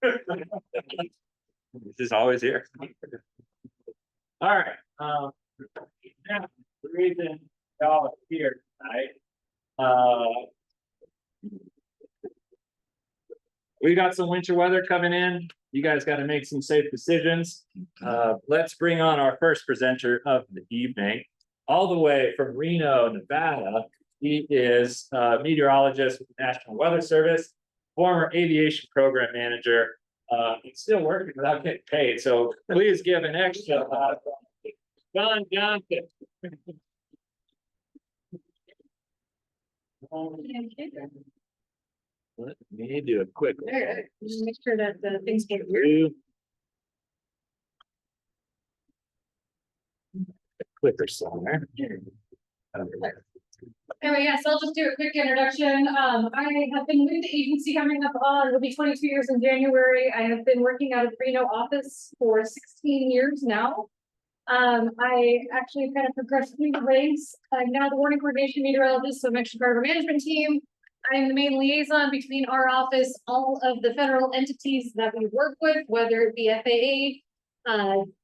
This is always here. All right. Now, the reason y'all are here tonight, we got some winter weather coming in. You guys got to make some safe decisions. Let's bring on our first presenter of the evening, all the way from Reno, Nevada. He is a meteorologist with the National Weather Service, former aviation program manager. He's still working without getting paid. So please give an extra John Johnson. Let me do a quick. Just make sure that the things get through. Clicker somewhere. Anyway, yes, I'll just do a quick introduction. I have been with the agency coming up on, it'll be 22 years in January. I have been working out of Reno office for 16 years now. I actually kind of progressed through the ranks. I'm now the warning coordination meteorologist, so I'm actually part of our management team. I'm the main liaison between our office, all of the federal entities that we work with, whether it be FAA,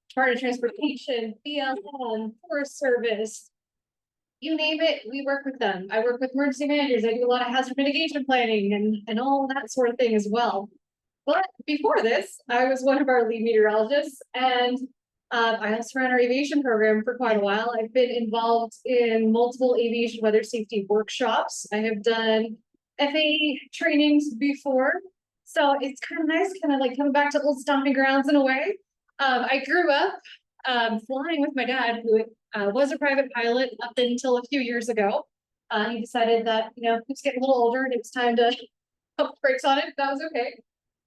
Department of Transportation, BLM, Forest Service, you name it, we work with them. I work with emergency managers. I do a lot of hazard mitigation planning and all that sort of thing as well. But before this, I was one of our lead meteorologists, and I also ran our aviation program for quite a while. I've been involved in multiple aviation weather safety workshops. I have done FAA trainings before. So it's kind of nice, kind of like coming back to old stomping grounds in a way. I grew up flying with my dad, who was a private pilot up until a few years ago. He decided that, you know, he was getting a little older and it was time to pump the brakes on it. That was okay.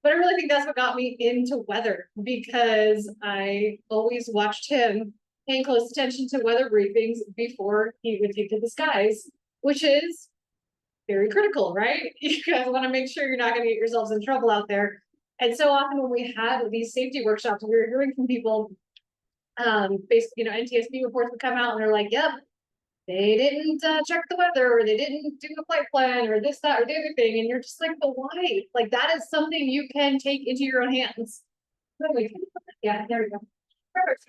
But I really think that's what got me into weather, because I always watched him paying close attention to weather briefings before he would take to the skies, which is very critical, right? You guys want to make sure you're not going to get yourselves in trouble out there. And so often when we had these safety workshops, we were hearing from people, basically, you know, NTSB reports would come out and they're like, yep, they didn't check the weather, or they didn't do a flight plan, or this, that, or the other thing. And you're just like, but why? Like, that is something you can take into your own hands. Yeah, there we go. Perfect.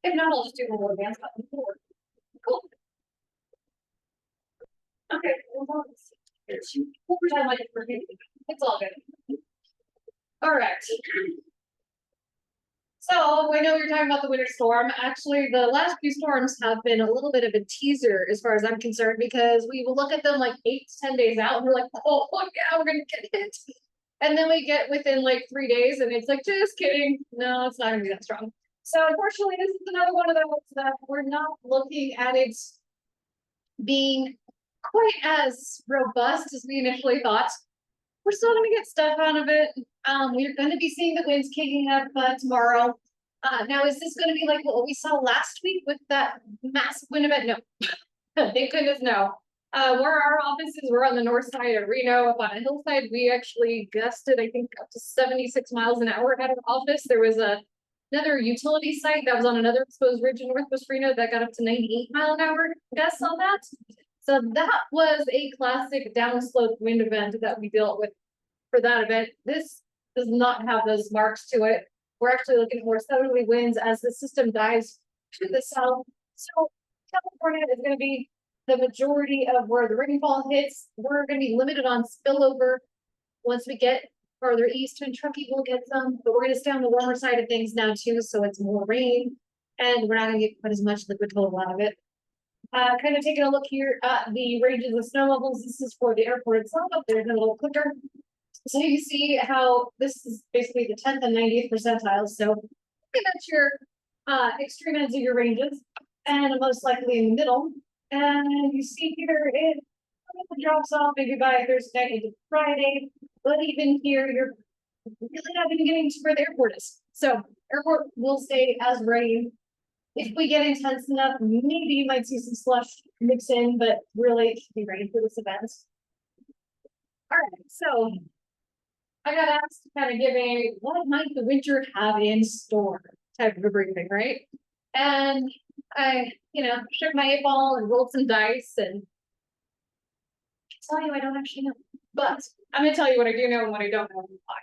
If not, I'll just do a little advanced button. Cool. Okay. It's all good. All right. So I know you're talking about the winter storm. Actually, the last few storms have been a little bit of a teaser as far as I'm concerned, because we will look at them like 8 to 10 days out and we're like, oh yeah, we're gonna get hit. And then we get within like 3 days and it's like, just kidding. No, it's not gonna be that strong. So unfortunately, this is another one of those that we're not looking at it being quite as robust as we initially thought. We're still going to get stuff out of it. We're going to be seeing the winds kicking up tomorrow. Now, is this going to be like what we saw last week with that massive wind event? No. Thank goodness, no. Where our offices were on the north side of Reno, up on a hillside, we actually gusted, I think, up to 76 miles an hour at our office. There was another utility site that was on another exposed ridge in northwest Reno that got up to 98 mile an hour gusts on that. So that was a classic downslope wind event that we dealt with for that event. This does not have those marks to it. We're actually looking at more southerly winds as the system dives to the south. So California is going to be the majority of where the rainfall hits. We're going to be limited on spillover once we get farther east, and Truckee will get some, but we're going to stay on the warmer side of things now too, so it's more rain, and we're not going to get quite as much liquid total out of it. Kind of taking a look here at the ranges of snow levels. This is for the airport itself. There's a little clicker. So you see how this is basically the 10th and 90th percentiles. So looking at your extreme ends of your ranges, and most likely in the middle. And you see here it drops off maybe by Thursday into Friday. But even here, you're really not even getting to where the airport is. So airport will stay as rain. If we get intense enough, maybe you might see some slush mix in, but really it should be rain for this event. All right, so I got asked to kind of give a what might the winter have in store type of a briefing, right? And I, you know, shook my 8 ball and rolled some dice, and I tell you, I don't actually know. But I'm gonna tell you what I do know and what I don't know and why.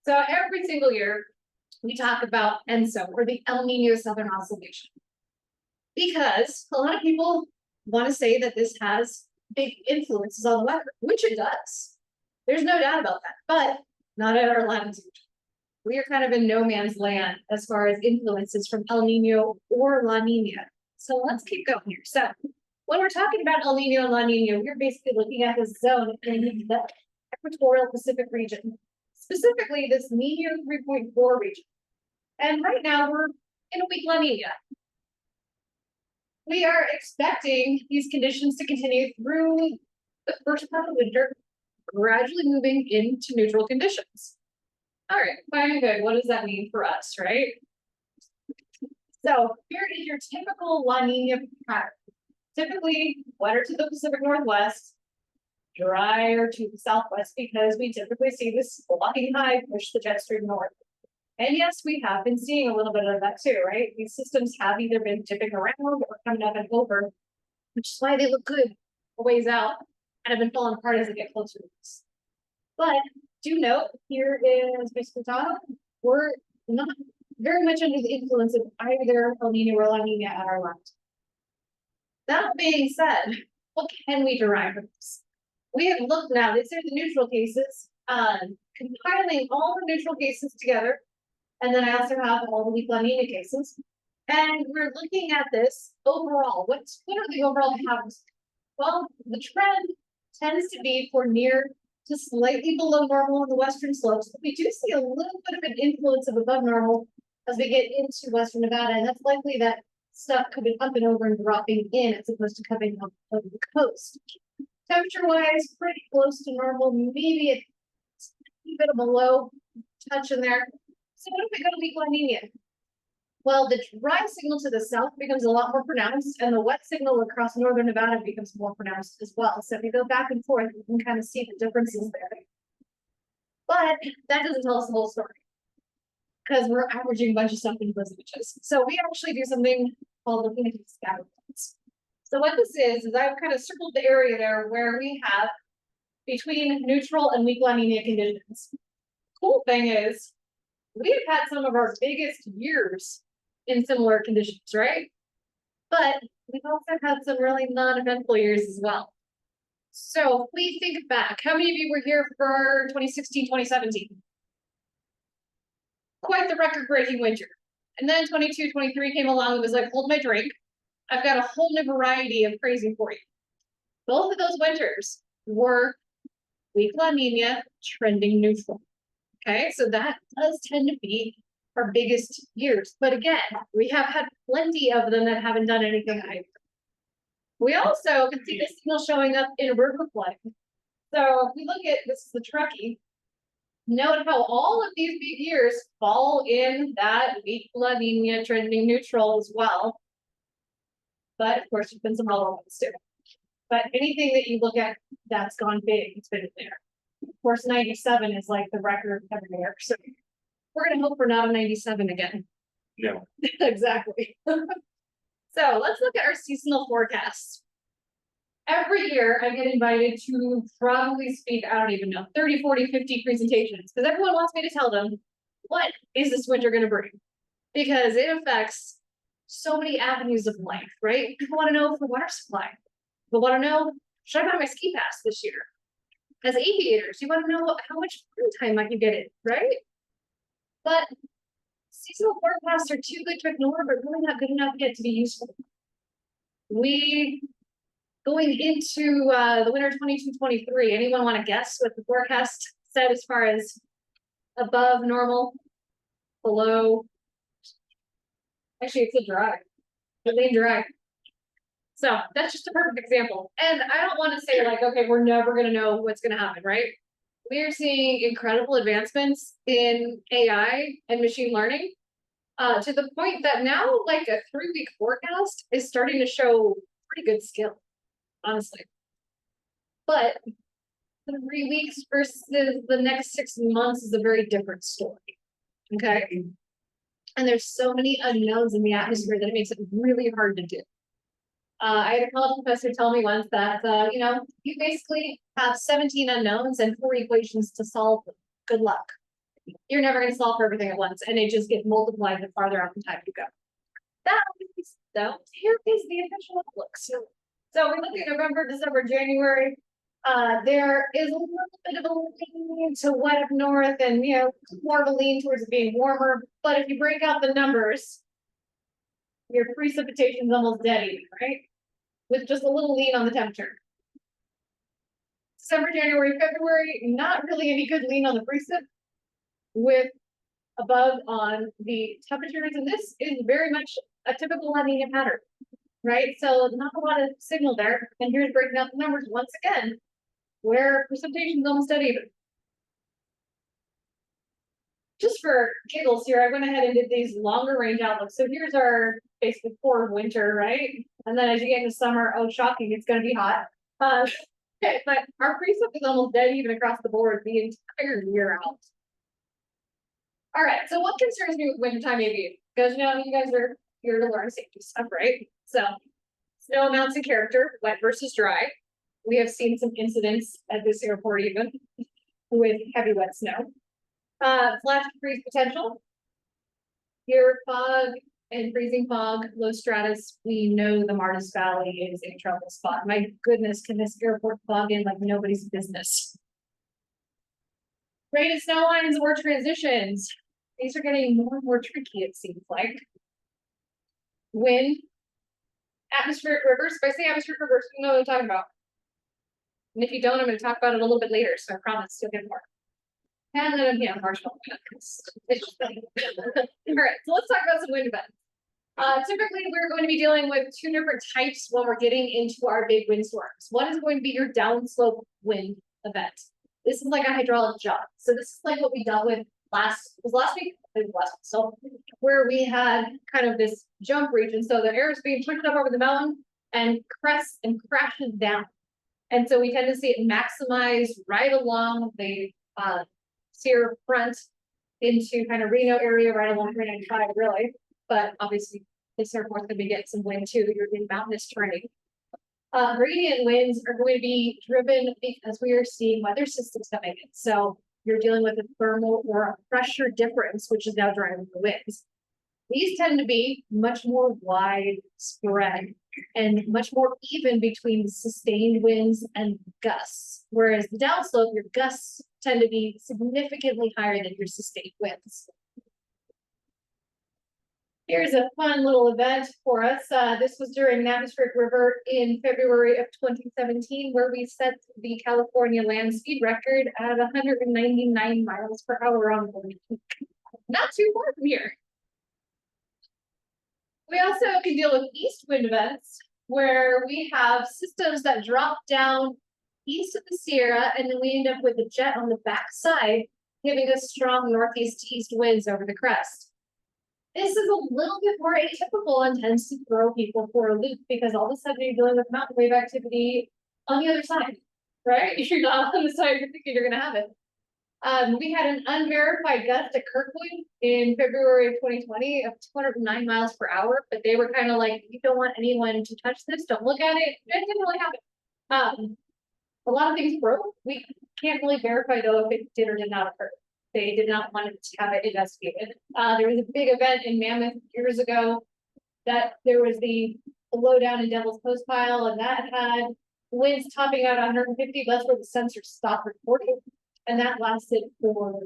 So every single year, we talk about ENSO, or the El Nino Southern Oscillation. Because a lot of people want to say that this has big influences on the weather, which it does. There's no doubt about that, but not at our latitude. We are kind of in no man's land as far as influences from El Nino or La Nina. So let's keep going here. So when we're talking about El Nino and La Nina, we're basically looking at this zone in the equatorial Pacific region, specifically this Nino 3.4 region. And right now we're in a weak La Nina. We are expecting these conditions to continue through the first part of winter, gradually moving into neutral conditions. All right, fine and good. What does that mean for us, right? So here is your typical La Nina pattern. Typically wetter to the Pacific Northwest, drier to the Southwest, because we typically see this blocking high push the jet stream north. And yes, we have been seeing a little bit of that too, right? These systems have either been dipping around or coming up and over, which is why they look good a ways out and have been falling apart as they get closer to us. But do note, here is basically Tahoe, we're not very much under the influence of either El Nino or La Nina at our left. That being said, what can we derive from this? We have looked now, these are the neutral cases, compiling all the neutral cases together. And then I also have all the weak La Nina cases. And we're looking at this overall. What are the overall patterns? Well, the trend tends to be for near to slightly below normal on the western slopes. But we do see a little bit of an influence of above normal as we get into western Nevada. And that's likely that stuff could be up and over and dropping in as opposed to coming up over the coast. Temperature-wise, pretty close to normal, maybe a bit of a low touch in there. So what if we go to weak La Nina? Well, the dry signal to the south becomes a lot more pronounced, and the wet signal across northern Nevada becomes more pronounced as well. So if you go back and forth, you can kind of see the differences there. But that doesn't tell us the whole story, because we're averaging a bunch of stuff in those images. So we actually do something called looking at these scatter plots. So what this is I've kind of circled the area there where we have between neutral and weak La Nina conditions. Cool thing is, we have had some of our biggest years in similar conditions, right? But we've also had some really non-eventful years as well. So if we think back, how many of you were here for 2016, 2017? Quite the record-breaking winter. And then 22, 23 came along and was like, hold my drink. I've got a whole new variety of crazy for you. Both of those winters were weak La Nina trending neutral. Okay, so that does tend to be our biggest years. But again, we have had plenty of them that haven't done anything either. We also can see this signal showing up in river flooding. So if we look at, this is the Truckee, note how all of these big years fall in that weak La Nina trending neutral as well. But of course, there's been some other ones too. But anything that you look at that's gone big, it's been in there. Of course, 97 is like the record every year. So we're going to hope for not a 97 again. No. Exactly. So let's look at our seasonal forecasts. Every year I get invited to probably speak, I don't even know, 30, 40, 50 presentations, because everyone wants me to tell them, what is this winter going to bring? Because it affects so many avenues of life, right? People want to know for water supply. People want to know, should I buy my ski pass this year? As aviators, you want to know how much time I can get in, right? But seasonal forecasts are too good to ignore, but really not good enough yet to be useful. We going into the winter 22-23, anyone want to guess what the forecast said as far as above normal, below? Actually, it's a dry. It's dry. So that's just a perfect example. And I don't want to say like, okay, we're never going to know what's going to happen, right? We are seeing incredible advancements in AI and machine learning to the point that now like a 3-week forecast is starting to show pretty good skill, honestly. But 3 weeks versus the next 6 months is a very different story. Okay. And there's so many unknowns in the atmosphere that it makes it really hard to do. I had a college professor tell me once that, you know, you basically have 17 unknowns and 4 equations to solve them. Good luck. You're never going to solve for everything at once, and it just gets multiplied the farther out in time you go. Here is the official outlook. So we look at November, December, January. There is a little bit of a lean to wet up north, and you know, more of a lean towards it being warmer. But if you break out the numbers, your precipitation is almost dead even, right? With just a little lean on the temperature. December, January, February, not really any good lean on the precip, with above on the temperatures, and this is very much a typical La Nina pattern, right? So not a lot of signal there. And here's breaking out the numbers once again, where precipitation is almost dead even. Just for giggles here, I went ahead and did these longer range outlooks. So here's our basically core winter, right? And then as you get into summer, oh, shocking, it's going to be hot. Okay, but our precip is almost dead even across the board the entire year out. All right, so what concerns me with wintertime aviation? Because you know, you guys are here to learn safety stuff, right? So snow amounts in character, wet versus dry. We have seen some incidents at this airport even with heavy wet snow. Flash freeze potential. Here, fog and freezing fog, low stratus. We know the Martis Valley is a trouble spot. My goodness, can this airport fog in like nobody's business? Rain and snow lines or transitions. These are getting more and more tricky, it seems like. Wind, atmospheric rivers. If I say atmospheric rivers, you know what I'm talking about. And if you don't, I'm going to talk about it a little bit later, so I promise you'll get more. And then, yeah, marshmallow. It's just funny. All right, so let's talk about some wind events. Typically, we're going to be dealing with 2 different types when we're getting into our big windstorms. One is going to be your downslope wind event. This is like a hydraulic job. So this is like what we dealt with last week? So where we had kind of this jump region. So the air is being pushed up over the mountain and crests and crashes down. And so we tend to see it maximize right along the Sierra front into kind of Reno area, right along 395 really. But obviously this airport's going to be getting some wind too. You're in mountainous terrain. Gradient winds are going to be driven because we are seeing weather systems coming in. So you're dealing with a thermal or a pressure difference, which is now driving the winds. These tend to be much more widespread and much more even between sustained winds and gusts. Whereas the downslope, your gusts tend to be significantly higher than your sustained winds. Here's a fun little event for us. This was during an atmospheric river in February of 2017, where we set the California land speed record at 199 miles per hour on the week. Not too far from here. We also can deal with east wind events, where we have systems that drop down east of the Sierra, and then we end up with a jet on the backside, giving us strong northeast to east winds over the crest. This is a little bit more atypical and tends to throw people for a loop because all of a sudden you're dealing with mountain wave activity on the other side, right? If you're not on the side you're thinking you're going to have it. We had an unverified gust at Kirkwood in February of 2020 of 209 miles per hour, but they were kind of like, you don't want anyone to touch this, don't look at it. It didn't really happen. A lot of things broke. We can't really verify though if it did or did not occur. They did not want to have it investigated. There was a big event in Mammoth years ago that there was the blowdown in Devil's Post Pile, and that had winds topping out 150. That's where the sensor stopped recording, and that lasted for,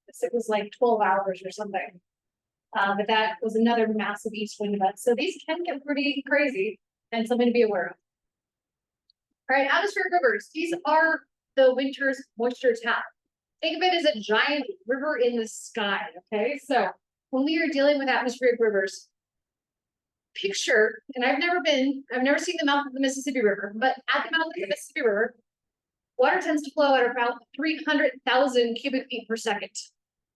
it was like 12 hours or something. But that was another massive east wind event. So these can get pretty crazy and something to be aware of. All right, atmospheric rivers. These are the winter's moisture tap. Think of it as a giant river in the sky, okay? So when we are dealing with atmospheric rivers, picture, and I've never seen the mouth of the Mississippi River, but at the mouth of the Mississippi River, water tends to flow at about 300,000 cubic feet per second.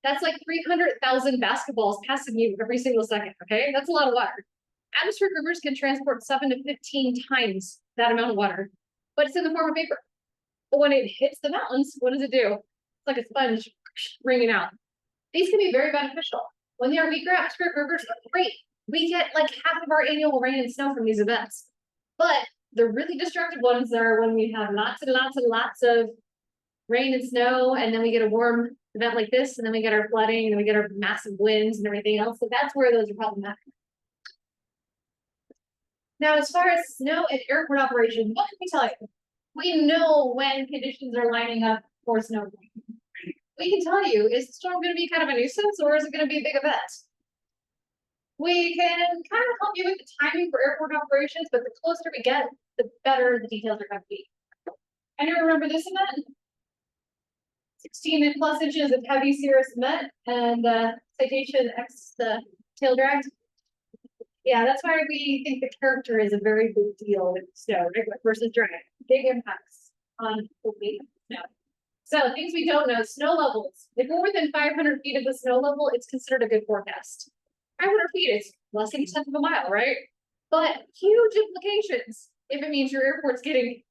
That's like 300,000 basketballs passing you every single second, okay? That's a lot of water. Atmospheric rivers can transport 7 to 15 times that amount of water, but it's in the form of vapor. But when it hits the mountains, what does it do? Like a sponge wringing out. These can be very beneficial. When they are weaker atmospheric rivers, great. We get like half of our annual rain and snow from these events. But the really destructive ones are when we have lots and lots and lots of rain and snow, and then we get a warm event like this, and then we get our flooding, and we get our massive winds and everything else. So that's where those are problematic. Now, as far as snow and airport operations, what can we tell you? We know when conditions are lining up for snow. We can tell you, is the storm going to be kind of a nuisance, or is it going to be a big event? We can kind of help you with the timing for airport operations, but the closer we get, the better the details are going to be. And you remember this event? 16 plus inches of heavy cirrus cement and citation X tail drag. Yeah, that's why we think the character is a very big deal with snow, regular versus drag. Big impacts on the weight of snow. So things we don't know, snow levels. If we're within 500 feet of the snow level, it's considered a good forecast. 500 feet is less than a tenth of a mile, right? But huge implications if it means your airport's getting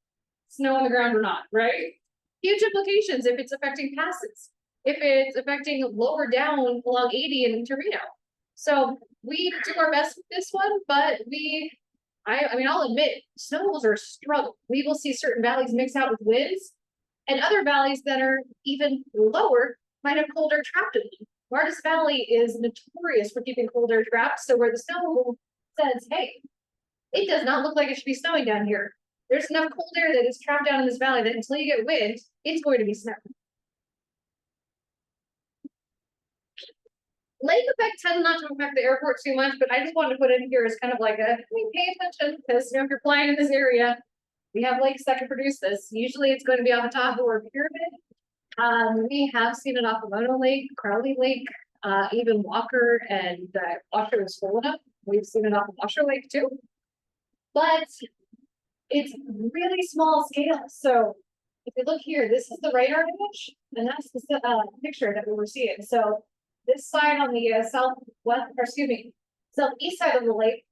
snow on the ground or not, right? Huge implications if it's affecting passes, if it's affecting lower down along 80 in Torino. So we do our best with this one, but I mean, I'll admit, snow levels are a struggle. We will see certain valleys mix out with winds, and other valleys that are even lower might have cold air trapped in them. Wawrzynski Valley is notorious for keeping cold air trapped, so where the snow says, hey, it does not look like it should be snowing down here. There's enough cold air that is trapped down in this valley that until you get wind, it's going to be snowing. Lake effect tends not to affect the airport too much, but I just wanted to put in here as kind of like a, pay attention, because if you're flying in this area, we have lakes that can produce this. Usually it's going to be off the top or Pyramid. We have seen it off of Mono Lake, Crowley Lake, even Walker and Washer is full enough. We've seen it off of Washer Lake too. But it's really small scale. So if you look here, this is the radar image, and that's the picture that we were seeing. So this side on the southeast side of the lake,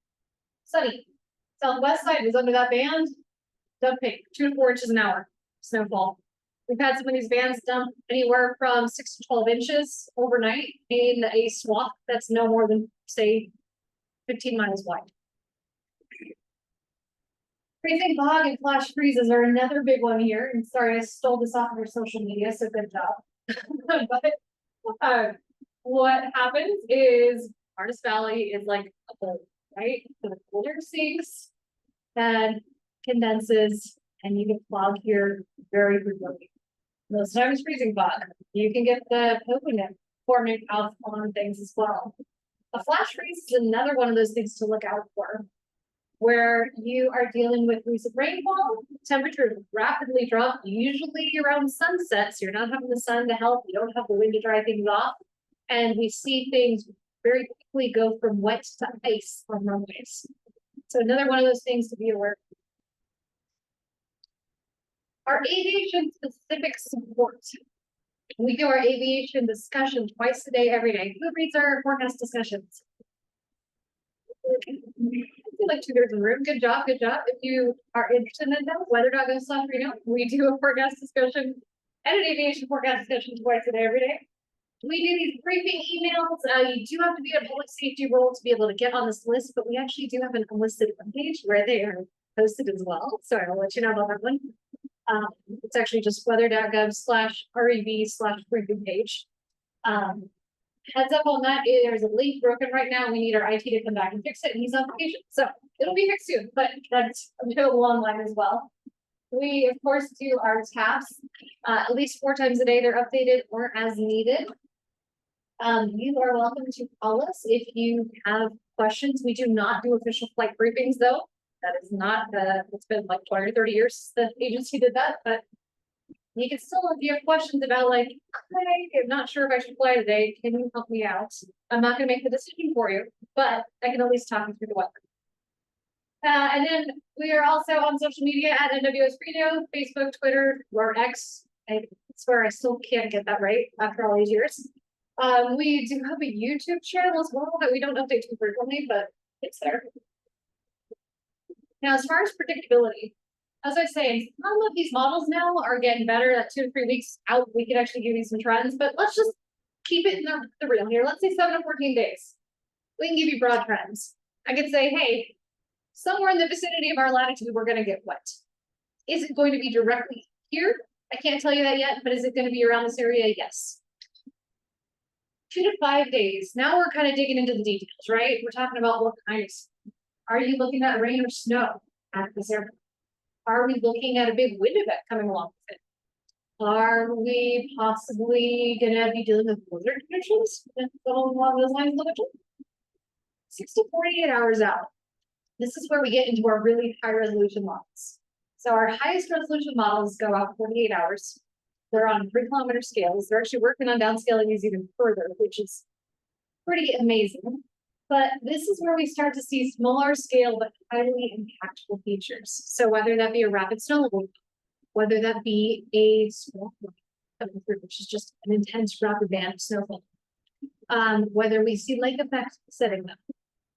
sunny. Southwest side is under that band, dumping 2 to 4 inches an hour snowfall. We've had some of these bands dump anywhere from 6 to 12 inches overnight in a swath that's no more than, say, 15 miles wide. Freezing fog and flash freezes are another big one here. And sorry, I stole this off of your social media, so good job. But what happens is Wawrzynski Valley is like a bowl, right? So the cold air sinks and condenses, and you get fog here very frequently. Most times freezing fog. You can get the coconut forming out on things as well. A flash freeze is another one of those things to look out for, where you are dealing with recent rainfall, temperatures rapidly drop, usually around sunset, so you're not having the sun to help, you don't have the wind to dry things off, and we see things very quickly go from wet to ice on runways. So another one of those things to be aware of. Our aviation specific support. We do our aviation discussion twice a day, every day. Who reads our forecast discussions? Like 2/3 of the room. Good job, good job. If you are interested in that, weather.gov/Reno, we do a forecast discussion and an aviation forecast discussion twice a day, every day. We do these briefing emails. You do have to be in a public safety role to be able to get on this list, but we actually do have an unlisted page where they are posted as well. So I'll let you know about that one. It's actually just weather.gov/rev/briefing page. Heads up on that, there's a link broken right now. We need our IT to come back and fix it, and he's on vacation. So it'll be fixed soon, but that's available online as well. We, of course, do our tasks at least 4 times a day. They're updated or as needed. You are welcome to call us if you have questions. We do not do official flight briefings, though. That is not it's been like 20 or 30 years the agency did that, but you can still, if you have questions about like, I'm not sure if I should fly today, can you help me out? I'm not gonna make the decision for you, but I can at least talk you through the weather. And then we are also on social media at NWS Radio, Facebook, Twitter, or X. I swear I still can't get that right after all these years. We do have a YouTube channel as well that we don't update too frequently, but it's there. Now, as far as predictability, as I say, some of these models now are getting better. That 2 to 3 weeks out, we can actually give you some trends, but let's just keep it in the real here. Let's say 7 to 14 days. We can give you broad trends. I could say, hey, somewhere in the vicinity of our latitude, we're gonna get wet. Is it going to be directly here? I can't tell you that yet, but is it gonna be around this area? Yes. 2 to 5 days. Now we're kind of digging into the details, right? We're talking about what kind of, are you looking at rain or snow at this airport? Are we looking at a big wind event coming along with it? Are we possibly gonna be dealing with blizzard conditions? Along those lines, 6 to 48 hours out. This is where we get into our really high resolution models. So our highest resolution models go out 48 hours. They're on 3-kilometer scales. They're actually working on downscaling these even further, which is pretty amazing. But this is where we start to see smaller scale but highly impactful features. So whether that be a rapid snow level, whether that be a storm coming through, which is just an intense rapid band of snowfall, whether we see lake effects setting up,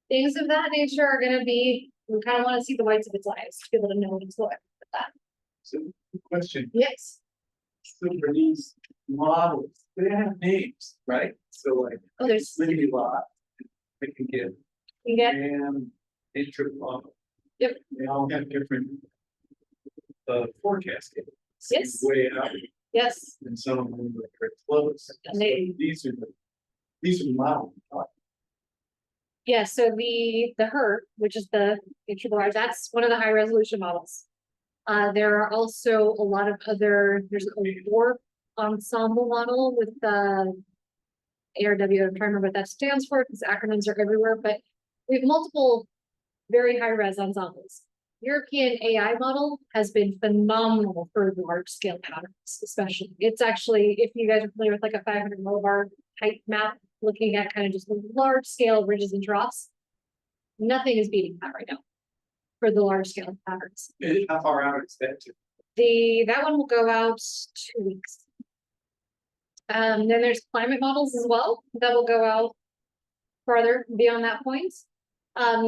things of that nature are going to be. We kind of want to see the whites of its eyes to be able to know what's going on with that. So, question, Yes. so for these models, they have names, right? So like, Oh, there's Liddy lot, they can get you get Intro. Yep. They all have different forecasting. Yes. Way out, yes. and some of them are very close. And they- So these are models. Yeah, so the HER, which is the large, that's one of the high resolution models. There are also a lot of other, there's a warp ensemble model with the ARW, I'm trying to remember what that stands for, because acronyms are everywhere, but we have multiple very high res ensembles. European AI model has been phenomenal for large scale patterns, especially. It's actually, if you guys are familiar with like a 500 millibar height map, looking at kind of just large scale ridges and troughs, nothing is beating that right now for the large scale patterns. How far out is that to? That one will go out 2 weeks. Then there's climate models as well that will go out farther beyond that point. So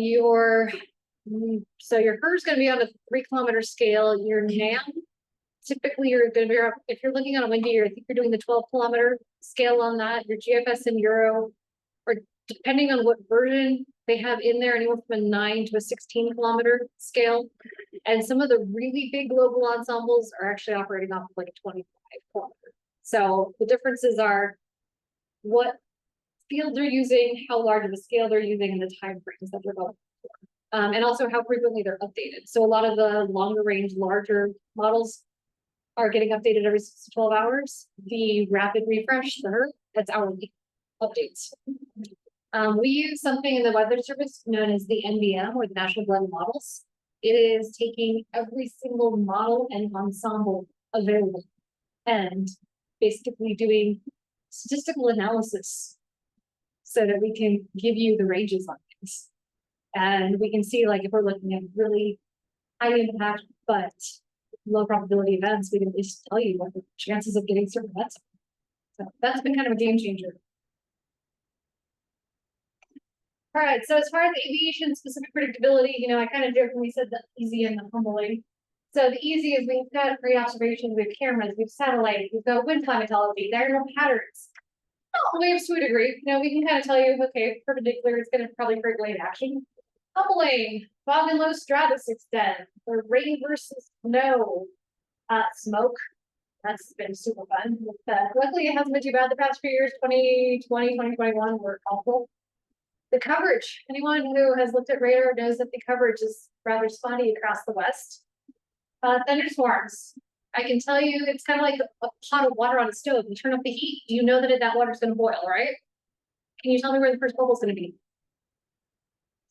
your HER is going to be on a 3-kilometer scale. Your NAM, typically you're going to be, if you're looking on a windy year, I think you're doing the 12-kilometer scale on that. Your GFS and Euro, or depending on what version they have in there, anywhere from a 9 to a 16-kilometer scale. And some of the really big global ensembles are actually operating off of like a 25-kilometer. So the differences are what field they're using, how large of a scale they're using, and the time frames that they're going for. And also how frequently they're updated. So a lot of the longer range, larger models are getting updated every 6 to 12 hours. The rapid refresh, that's hourly updates. We use something in the Weather Service known as the NBM, or the National Blend Models. It is taking every single model and ensemble available and basically doing statistical analysis so that we can give you the ranges on things. And we can see, like, if we're looking at really high impact but low probability events, we can at least tell you what the chances of getting certain events are. So that's been kind of a game changer. All right, so as far as aviation specific predictability, I kind of jokingly said the easy and the humbling. So the easy is we've got great observations, we have cameras, we have satellite, we've got wind climatology, there are no patterns. Well, waves to a degree, we can kind of tell you, okay, perpendicular is going to probably create wave action. Humbling, fog and low stratus extent, or rain versus snow, smoke. That's been super fun. Luckily, it hasn't been too bad the past few years. 2020, 2021 were awful. The coverage. Anyone who has looked at radar knows that the coverage is rather spotty across the west. Thunderstorms. I can tell you it's kind of like a pot of water on a stove. You turn up the heat, you know that water is going to boil, right? Can you tell me where the first bubble is going to be?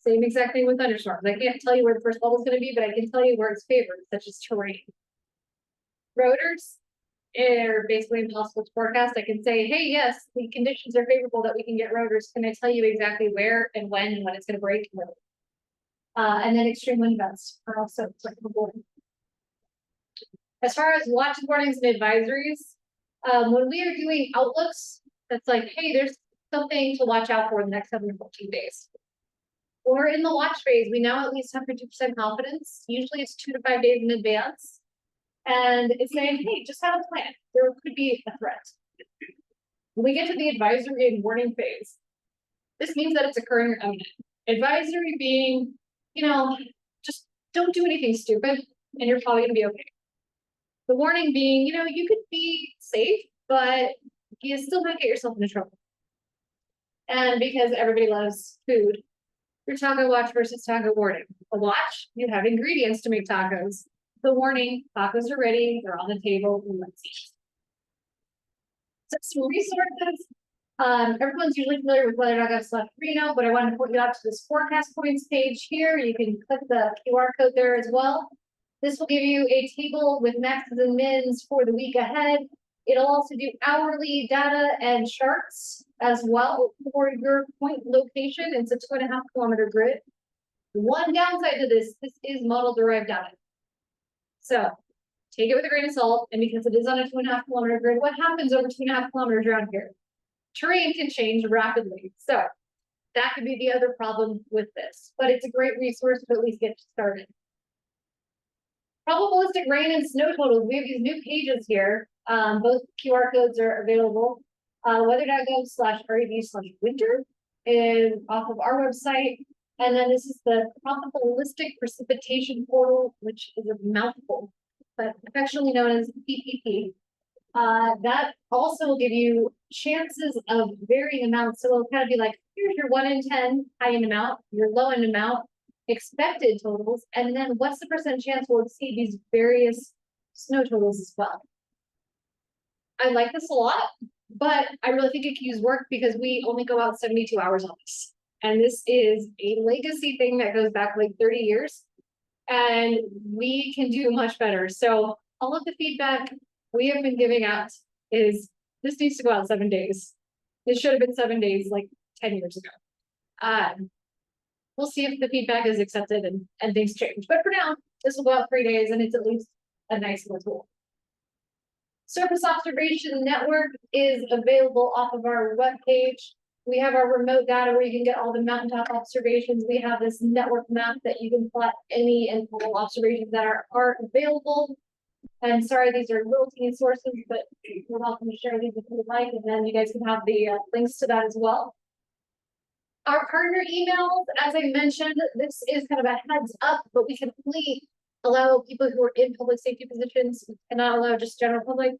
Same exact thing with thunderstorms. I can't tell you where the first bubble is going to be, but I can tell you where it's favored, such as terrain. Rotors are basically impossible to forecast. I can say, hey, yes, the conditions are favorable that we can get rotors. Can I tell you exactly where and when it's going to break? And then extreme wind events are also applicable. As far as watch warnings and advisories, when we are doing outlooks, that's like, hey, there's something to watch out for in the next 7 to 14 days. Or in the watch phase, we now at least have 50% confidence. Usually it's 2 to 5 days in advance. And it's saying, hey, just have a plan. There could be a threat. When we get to the advisory and warning phase, this means that it's occurring or imminent. Advisory being, don't do anything stupid, and you're probably gonna be okay. The warning being, you could be safe, but you still might get yourself into trouble. And because everybody loves food, your taco watch versus taco warning. A watch, you have ingredients to make tacos. The warning, tacos are ready, they're on the table, and let's eat. So some resources. Everyone's usually familiar with weather.gov/Reno, but I wanted to point you out to this forecast points page here. You can click the QR code there as well. This will give you a table with maxes and mins for the week ahead. It'll also do hourly data and charts as well for your point location. It's a 2.5 kilometer grid. One downside to this is model derived data. So take it with a grain of salt, and because it is on a 2.5 kilometer grid, what happens over 2.5 kilometers around here? Terrain can change rapidly. So that could be the other problem with this, but it's a great resource to at least get started. Probabilistic rain and snow totals. We have these new pages here. Both QR codes are available. Weather.gov/REV/winter is off of our website. And then this is the probabilistic precipitation portal, which is a mouthful, but affectionately known as PPP. That also will give you chances of varying amounts. So it'll kind of be like, here's your 1 in 10 high end amount, your low end amount, expected totals, and then what's the percent chance we'll exceed these various snow totals as well. I like this a lot, but I really think it can use work because we only go out 72 hours on this. And this is a legacy thing that goes back like 30 years. And we can do much better. So all of the feedback we have been giving out is this needs to go out 7 days. This should have been 7 days like 10 years ago. We'll see if the feedback is accepted and things change. But for now, this will go out 3 days and it's at least a nice little tool. Surface Observation Network is available off of our webpage. We have our remote data where you can get all the mountaintop observations. We have this network map that you can plot any and all observations that are available. And sorry, these are little teeny sources, but you're welcome to share these if you would like, and then you guys can have the links to that as well. Our partner emails, as I mentioned, this is kind of a heads up, but we can only allow people who are in public safety positions. We cannot allow just general public,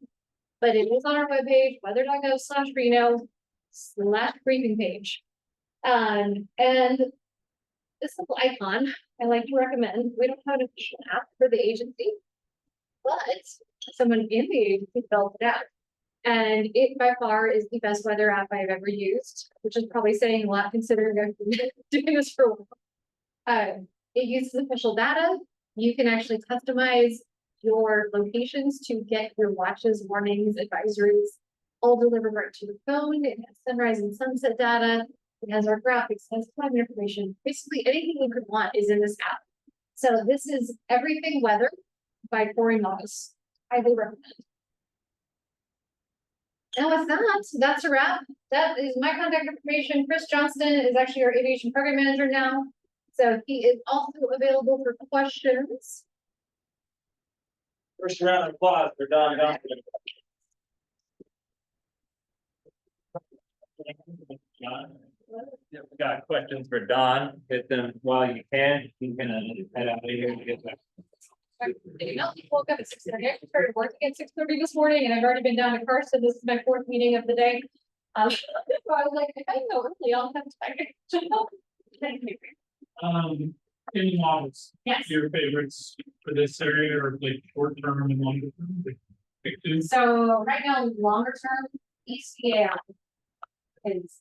but it is on our webpage, weather.gov/Reno/briefing page. And this little icon, I like to recommend. We don't have an official app for the agency, but someone in the agency developed it out. And it by far is the best weather app I've ever used, which is probably saying a lot considering I've been doing this for a while. It uses official data. You can actually customize your locations to get your watches, warnings, advisories, all delivered right to your phone. It has sunrise and sunset data. It has our graphics, it has climate information. Basically anything you could want is in this app. So this is Everything Weather by Corey Moss. Highly recommend. And with that, that's a wrap. That is my contact information. Chris Johnston is actually our aviation program manager now. So he is also available for questions. First round of applause for Don Johnston. Yeah, we got questions for Don. Hit them while you can. You can head out of here and get back. Woke up at 6:30. I started working at 6:30 this morning, and I've already been down to Carson. This is my 4th meeting of the day. So I was like, if I go early, I'll have time. Thank you. Any models, Yes. your favorites for this area or like short term and longer term? So right now, longer term, ECA is.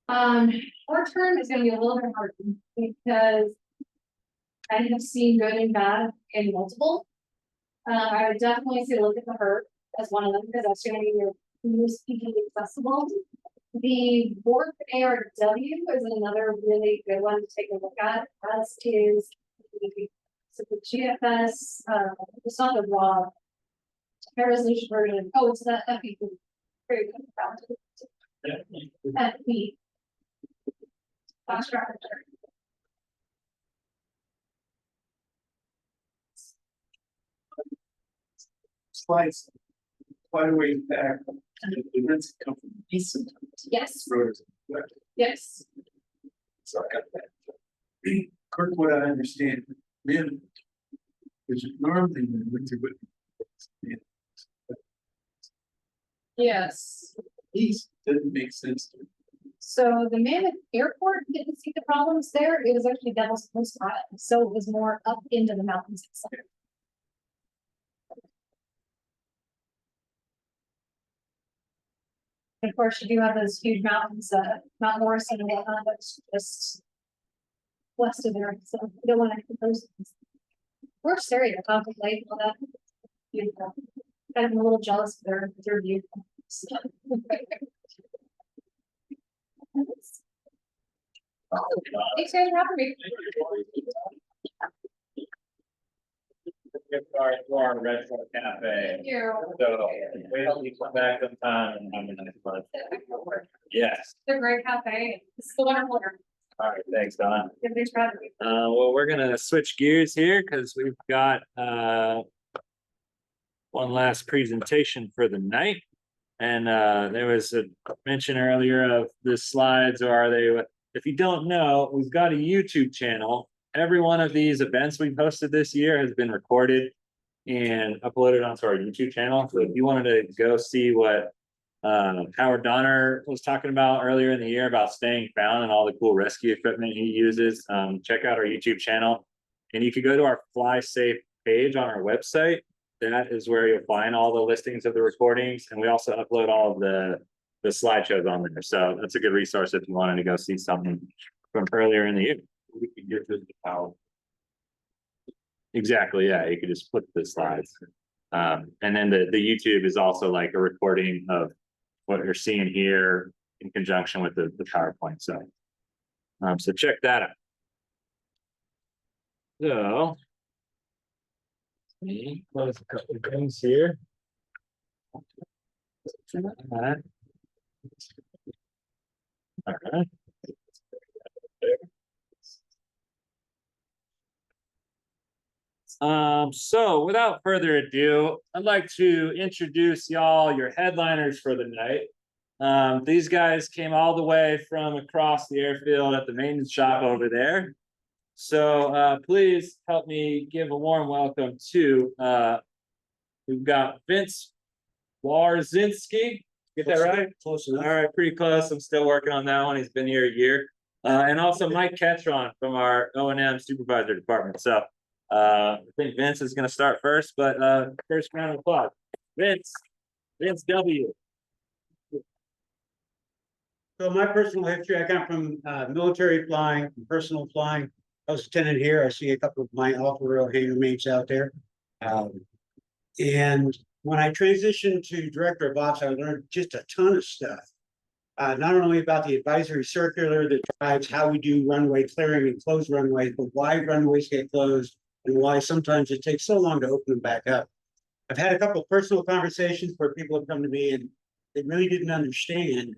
Short term is going to be a little bit harder because I have seen good and bad in multiple. I would definitely say look at the herd as one of them because that's going to be your most easily accessible. The Bork ARW is another really good one to take a look at, as is the GFS, it's not the raw high resolution version. Oh, it's that FE. Very good. FE. Foxtrot. Slides quite a ways back. The rents come from east sometimes. Yes. Roads. West. Yes. So I got that. According to what I understand, then, which normally in winter, but Yes. east doesn't make sense to me. So the Mammoth Airport didn't see the problems there. It was actually Devil's Coast Island, so it was more up into the mountains itself. And of course, you do have those huge mountains, Mount Morrison and whatnot, that's just west of there, so you don't want to put those. We're staring at Concord Lake, all that. Beautiful. Kind of a little jealous of their view. Thanks guys for having me. Sorry for our restaurant cafe. Thank you. So, wait till you come back sometime and have a nice lunch. Yes, They're a great cafe. This is the wonderful. all right, thanks, Don. Thanks for having me. Well, we're gonna switch gears here because we've got one last presentation for the night. And there was a mention earlier of the slides, or are they, if you don't know, we've got a YouTube channel. Every one of these events we've hosted this year has been recorded and uploaded onto our YouTube channel. So if you wanted to go see what Howard Donner was talking about earlier in the year about staying found and all the cool rescue equipment he uses, check out our YouTube channel. And you could go to our Fly Safe page on our website. That is where you'll find all the listings of the recordings. And we also upload all of the slideshows on there. So that's a good resource if you wanted to go see something from earlier in the year. We can get to the power. Exactly, yeah, you could just flip the slides. And then the YouTube is also like a recording of what you're seeing here in conjunction with the PowerPoint, so. So check that out. So. Let me close a couple of things here. All right. So without further ado, I'd like to introduce y'all your headliners for the night. These guys came all the way from across the airfield at the maintenance shop over there. So please help me give a warm welcome to we've got Vince Wawrzynski. Get that right? Close All right, pretty close. I'm still working on that one. He's been here a year. And also Mike Ketron from our O&M supervisor department. So I think Vince is going to start first, but first round of applause. Vince W. So my personal history, I come from military flying, from personal flying. I was a lieutenant here. I see a couple of my off-the-rail hangar mates out there. And when I transitioned to director of ops, I learned just a ton of stuff. Not only about the advisory circular that drives how we do runway clearing and close runways, but why runways get closed and why sometimes it takes so long to open them back up. I've had a couple of personal conversations where people have come to me and they really didn't understand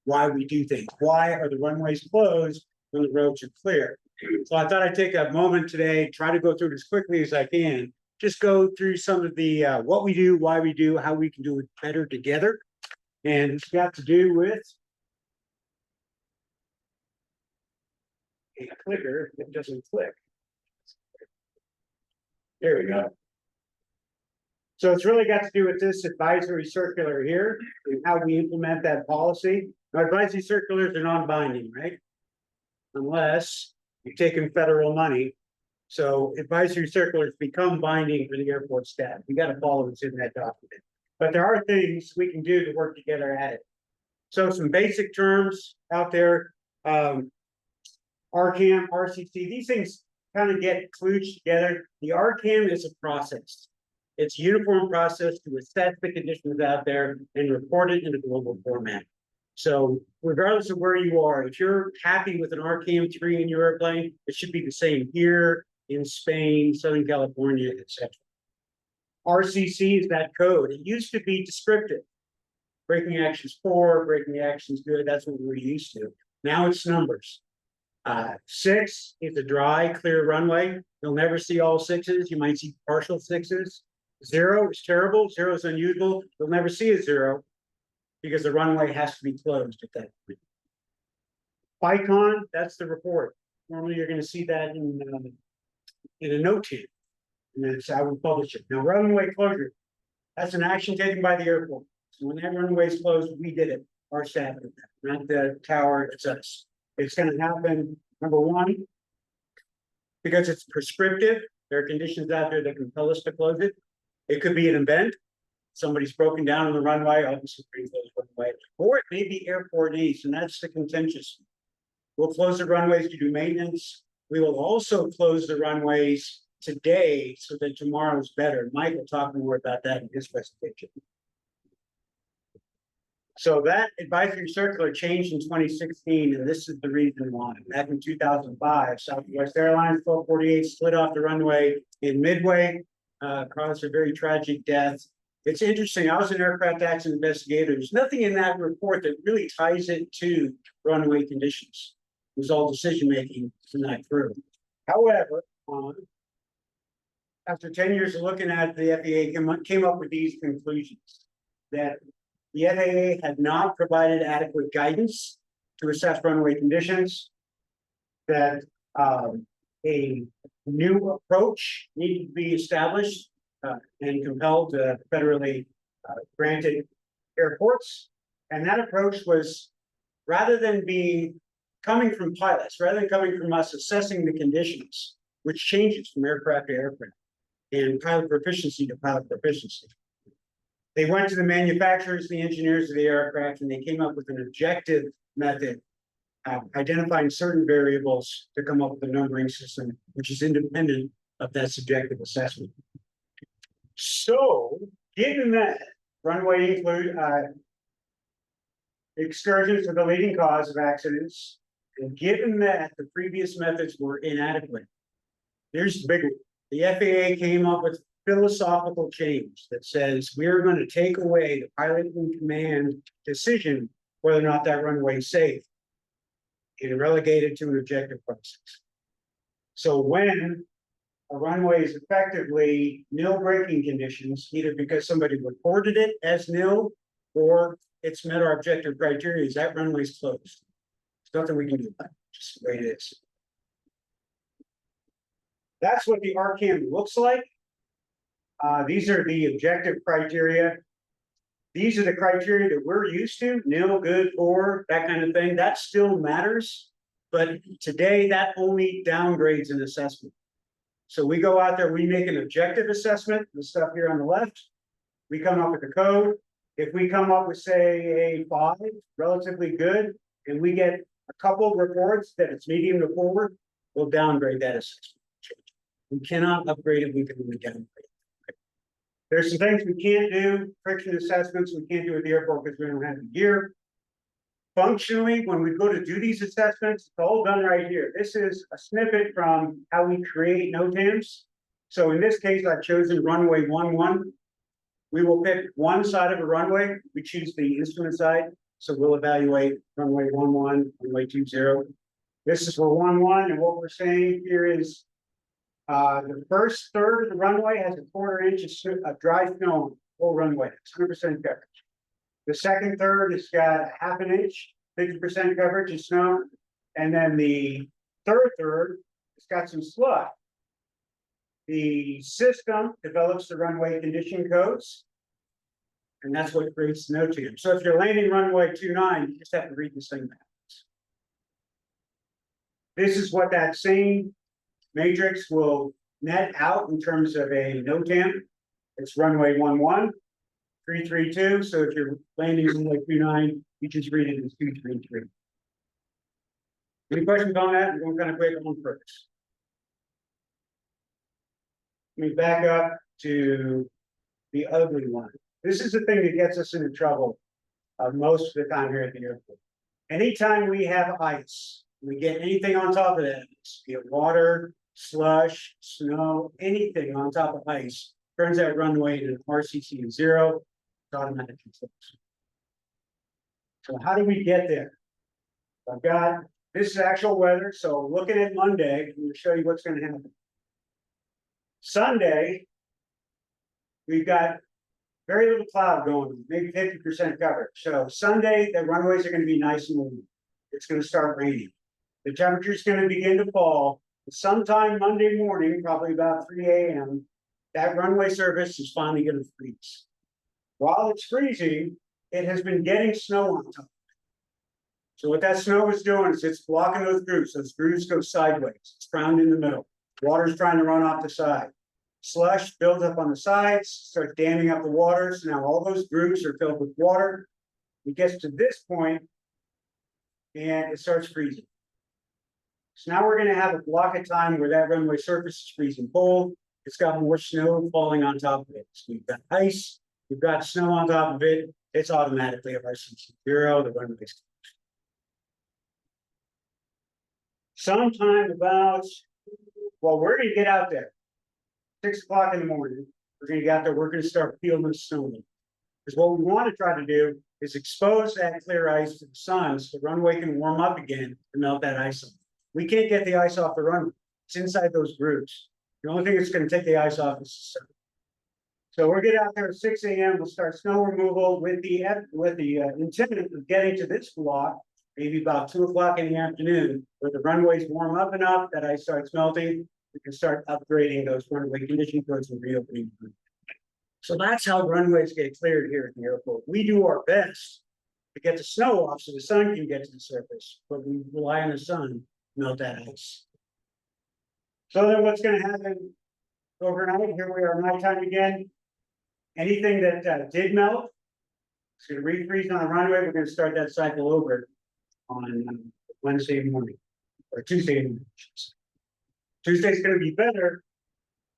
why we do things. Why are the runways closed when the roads are clear? So I thought I'd take a moment today, try to go through it as quickly as I can. Just go through some of the what we do, why we do, how we can do it better together. And it's got to do with a clicker that doesn't click. There we go. So it's really got to do with this advisory circular here and how we implement that policy. Now, advisory circulars are non-binding, right? Unless you're taking federal money. So advisory circulars become binding for the airport staff. We got to follow what's in that document. But there are things we can do to work together at it. So some basic terms out there, RCAM, RCC, these things kind of get kludged together. The RCAM is a process. It's a uniform process to assess the conditions out there and report it in a global format. So regardless of where you are, if you're happy with an RCAM 3 in your airplane, it should be the same here in Spain, Southern California, etc. RCC is that code. It used to be descriptive. Braking actions poor, braking actions good. That's what we're used to. Now it's numbers. 6 is a dry, clear runway. You'll never see all 6s. You might see partial 6s. 0 is terrible. 0 is unusual. You'll never see a 0 because the runway has to be closed at that point. FICON, that's the report. Normally, you're gonna see that in a note here. And that's how we publish it. Now, runway closure, that's an action taken by the airport. So when that runway is closed, we did it, our staff did that, not the tower, it's us. It's gonna happen, number one, because it's prescriptive, there are conditions out there that compel us to close it. It could be an event, somebody's broken down on the runway, obviously we close the runway, or it may be airport needs, and that's the contentious. We'll close the runways to do maintenance. We will also close the runways today so that tomorrow's better. Mike will talk more about that in his presentation. So that advisory circular changed in 2016, and this is the reason why. Back in 2005, Southwest Airlines 1248 slid off the runway in Midway, caused a very tragic death. It's interesting, I was an aircraft accident investigator. There's nothing in that report that really ties it to runway conditions. It was all decision-making in that crew. However, after 10 years of looking at the FAA came up with these conclusions that the FAA had not provided adequate guidance to assess runway conditions, that a new approach needed to be established and compelled federally granted airports. And that approach was, rather than coming from pilots, rather than coming from us assessing the conditions, which changes from aircraft to aircraft and pilot proficiency to pilot proficiency. They went to the manufacturers, the engineers of the aircraft, and they came up with an objective method, identifying certain variables to come up with a numbering system, which is independent of that subjective assessment. So, given that runway excursions are the leading cause of accidents, and given that the previous methods were inadequate, there's the big one. The FAA came up with philosophical change that says we're going to take away the pilot in command decision whether or not that runway is safe and relegate it to an objective process. So when a runway is effectively nil braking conditions, either because somebody reported it as nil or it's met our objective criteria, that runway is closed. There's nothing we can do about it, just the way it is. That's what the RCAM looks like. These are the objective criteria. These are the criteria that we're used to, nil, good, poor, that kind of thing. That still matters. But today that only downgrades an assessment. So we go out there, we make an objective assessment, the stuff here on the left. We come up with the code. If we come up with, say, a 5, relatively good, and we get a couple of reports that it's medium to poor, we'll downgrade that assessment. We cannot upgrade it, we can only downgrade it. There's some things we can't do, friction assessments, we can't do at the airport because we don't have the gear. Functionally, when we go to do these assessments, it's all done right here. This is a snippet from how we create NOTAMs. So in this case, I've chosen runway 11. We will pick one side of a runway. We choose the instrument side. So we'll evaluate runway 11, runway 20. This is for 11, and what we're saying here is the first third of the runway has a 1/4 inch of dry snow on the whole runway, 100% coverage. The second third has got 1/2 inch, 50% coverage of snow, and then the third has got some slush. The system develops the runway condition codes, and that's what creates the NOTAM. So if you're landing runway 29, you just have to read this thing back. This is what that same matrix will net out in terms of a NOTAM. It's runway 11, 332. So if you're landing runway 29, you just read it as 233. Any questions on that? I'm going kind of quick on first. Let me back up to the ugly one. This is the thing that gets us into trouble most of the time here at the airport. Anytime we have ice, we get anything on top of that, be it water, slush, snow, anything on top of ice, turns that runway to RCC of 0, it's automatic controls. So how do we get there? I've got this is actual weather. So looking at Monday, I'm going to show you what's going to happen. Sunday, we've got very little cloud going, maybe 50% coverage. So Sunday, the runways are going to be nice and warm. It's going to start raining. The temperature is gonna begin to fall. Sometime Monday morning, probably about 3 AM, that runway surface is finally gonna freeze. While it's freezing, it has been getting snow on top. So what that snow is doing is it's blocking those grooves. Those grooves go sideways. It's ground in the middle. Water's trying to run off the side. Slush builds up on the sides, starts damming up the water. So now all those grooves are filled with water. It gets to this point and it starts freezing. So now we're gonna have a block of time where that runway surface is freezing cold. It's got more snow falling on top of it. So we've got ice, we've got snow on top of it. It's automatically a RCC 0, the runway's closed. Sometime about, well, we're gonna get out there. 6 o'clock in the morning, we're gonna get out there, we're gonna start peeling the snow. Because what we want to try to do is expose that clear ice to the sun so the runway can warm up again and melt that ice off. We can't get the ice off the runway. It's inside those grooves. The only thing that's going to take the ice off is the sun. So we'll get out there at 6 AM. We'll start snow removal with the intent of getting to this block, maybe about 2 o'clock in the afternoon, where the runways warm up enough that ice starts melting. We can start upgrading those runway condition codes and reopening. So that's how runways get cleared here at the airport. We do our best to get the snow off so the sun can get to the surface, but we rely on the sun to melt that ice. So then what's gonna happen overnight? Here we are nighttime again. Anything that did melt, it's gonna refreeze on the runway. We're gonna start that cycle over on Wednesday morning or Tuesday morning. Tuesday's gonna be better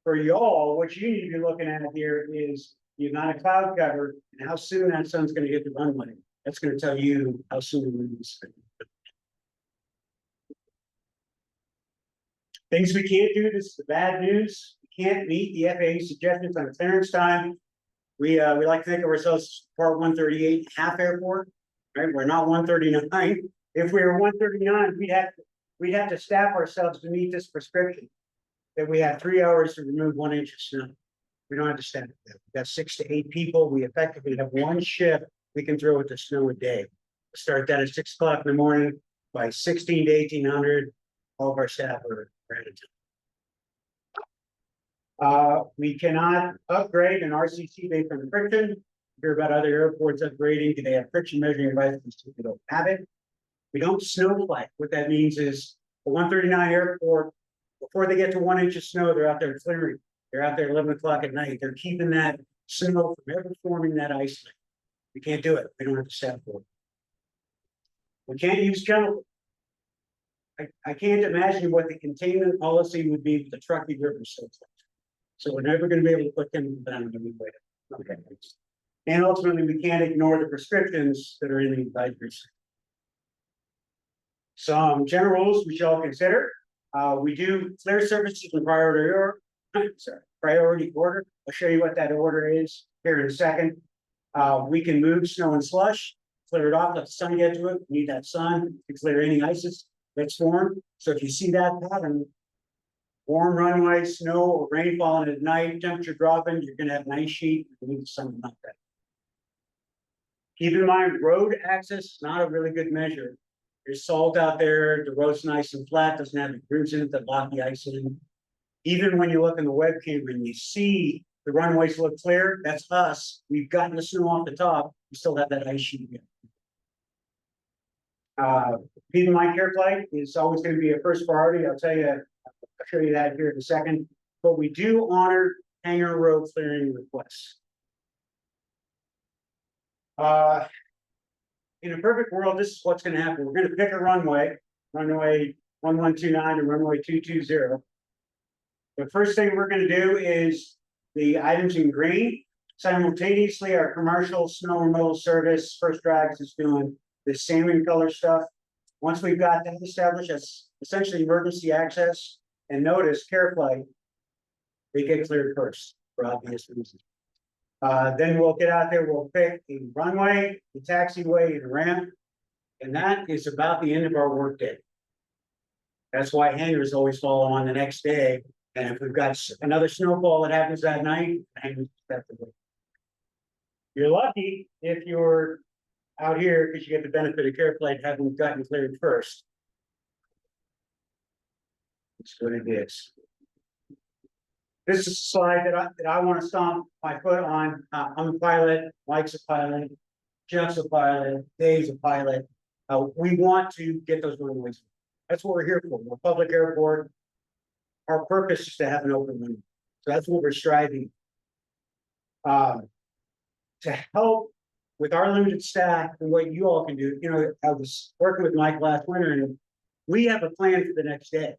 for y'all. What you need to be looking at here is the amount of cloud cover and how soon that sun's gonna hit the runway. That's gonna tell you how soon the wind is. Things we can't do, this is the bad news. We can't meet the FAA suggestions on clearance time. We like to think of ourselves as Part 138 half airport, right? We're not 139. If we were 139, we'd have to staff ourselves to meet this prescription. That we have 3 hours to remove 1 inch of snow. We don't have to stand that. We've got 6 to 8 people. We effectively have 1 shift we can throw with the snow a day. Start that at 6 o'clock in the morning. By 16 to 1800, all of our staff are ready to. We cannot upgrade an RCC based on friction. Hear about other airports upgrading. Do they have friction measuring devices? We don't have it. We don't snowflake. What that means is the 139 airport, before they get to 1 inch of snow, they're out there clearing. They're out there 11 o'clock at night. They're keeping that snow from ever forming that ice layer. We can't do it. We don't have the staff for it. We can't use chemicals. I can't imagine what the containment policy would be with the Truckee River so. So we're never going to be able to put them down anyway. Okay. And ultimately, we can't ignore the prescriptions that are in the advisories. Some general rules we shall consider. We do clear services in priority order. I'll show you what that order is here in a second. We can move snow and slush, clear it off, let the sun get to it. We need that sun to clear any ices that's formed. So if you see that pattern, warm runway, snow or rain falling at night, temperature dropping, you're going to have an ice sheet. You need something like that. Keep in mind, road access is not a really good measure. There's salt out there, the road's nice and flat, doesn't have the grooves in it that lock the ice in. Even when you look in the webcam and you see the runways look clear, that's us. We've gotten the snow off the top, we still have that ice sheet again. Keep in mind, care flight is always going to be a first priority. I'll show you that here in a second. But we do honor hangar road clearing requests. In a perfect world, this is what's going to happen. We're going to pick a runway 1129 and runway 220. The first thing we're going to do is the items in green. Simultaneously, our commercial snow removal service, First Drags, is doing the salmon color stuff. Once we've got that established, that's essentially emergency access. And notice, care flight, they get cleared first for obvious reasons. Then we'll get out there, we'll pick a runway, the taxiway, and ramp. And that is about the end of our workday. That's why hangars always follow on the next day. And if we've got another snowfall that happens that night, hangars have to wait. You're lucky if you're out here because you get the benefit of care flight having gotten cleared first. It's what it is. This is a slide that I want to stomp my foot on. I'm a pilot, Mike's a pilot, Jeff's a pilot, Dave's a pilot. We want to get those runways. That's what we're here for. We're a public airport. Our purpose is to have an open runway. So that's what we're striving. To help with our limited staff and what you all can do. You know, I was working with Mike last winter and we have a plan for the next day.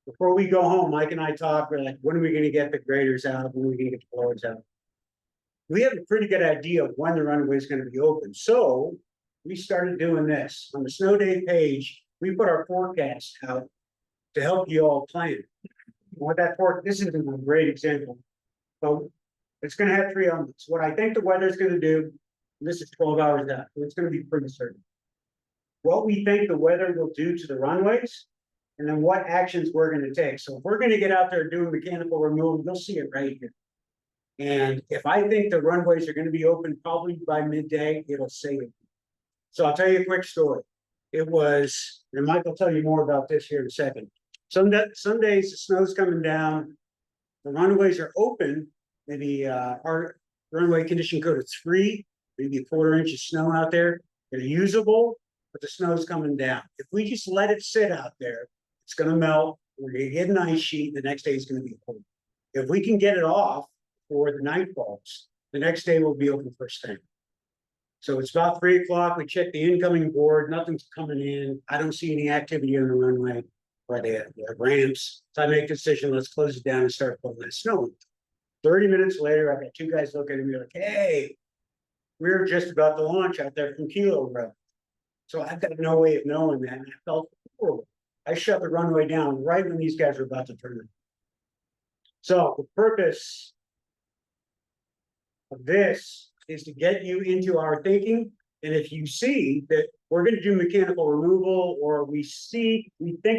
Before we go home, Mike and I talk, we're like, when are we gonna get the graders out? When are we gonna get the blowers out? We have a pretty good idea of when the runway is gonna be open. So we started doing this. On the snow day page, we put our forecast out to help you all plan. What that this is a great example. But it's gonna have 3 elements. What I think the weather's gonna do, and this is 12 hours out, so it's gonna be pretty certain. What we think the weather will do to the runways, and then what actions we're gonna take. So if we're gonna get out there doing mechanical removal, you'll see it right here. And if I think the runways are gonna be open probably by midday, it'll say it. So I'll tell you a quick story. It was, and Mike will tell you more about this here in a second. Some days the snow's coming down, the runways are open, maybe our runway condition code is 3, maybe 1/4 inch of snow out there. They're usable, but the snow's coming down. If we just let it sit out there, it's gonna melt, we're gonna get an ice sheet, the next day is gonna be cold. If we can get it off before the night falls, the next day will be open first thing. So it's about 3 o'clock, we check the incoming board, nothing's coming in, I don't see any activity on the runway, or the ramps, so I make the decision, let's close it down and start pulling that snow. 30 minutes later, I got 2 guys looking at me like, hey, we're just about to launch out there from Kilo Road. So I've got no way of knowing that, and I felt horrible. I shut the runway down right when these guys were about to turn it. So the purpose of this is to get you into our thinking. And if you see that we're going to do mechanical removal, or we think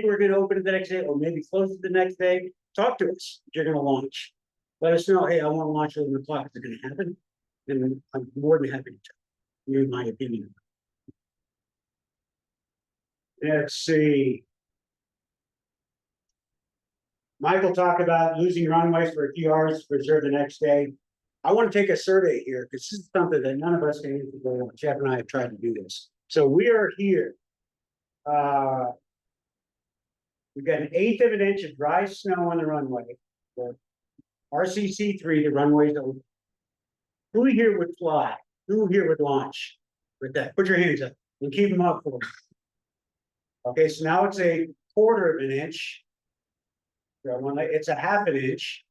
we're going to open it the next day, or maybe close it the next day, talk to us. You're going to launch. Let us know, hey, I want to launch at 11 o'clock. Is it going to happen? And I'm more than happy to tell you my opinion. Let's see. Michael talked about losing runways for a few hours to reserve the next day. I want to take a survey here because this is something that none of us can answer very well. Jeff and I have tried to do this. So we are here. We've got 1/8 of an inch of dry snow on the runway. RCC3, the runway's open. Who here would fly? Who here would launch with that? Put your hands up and keep them up for me. Okay, so now it's a 1/4 of an inch. It's a 1/2 an inch.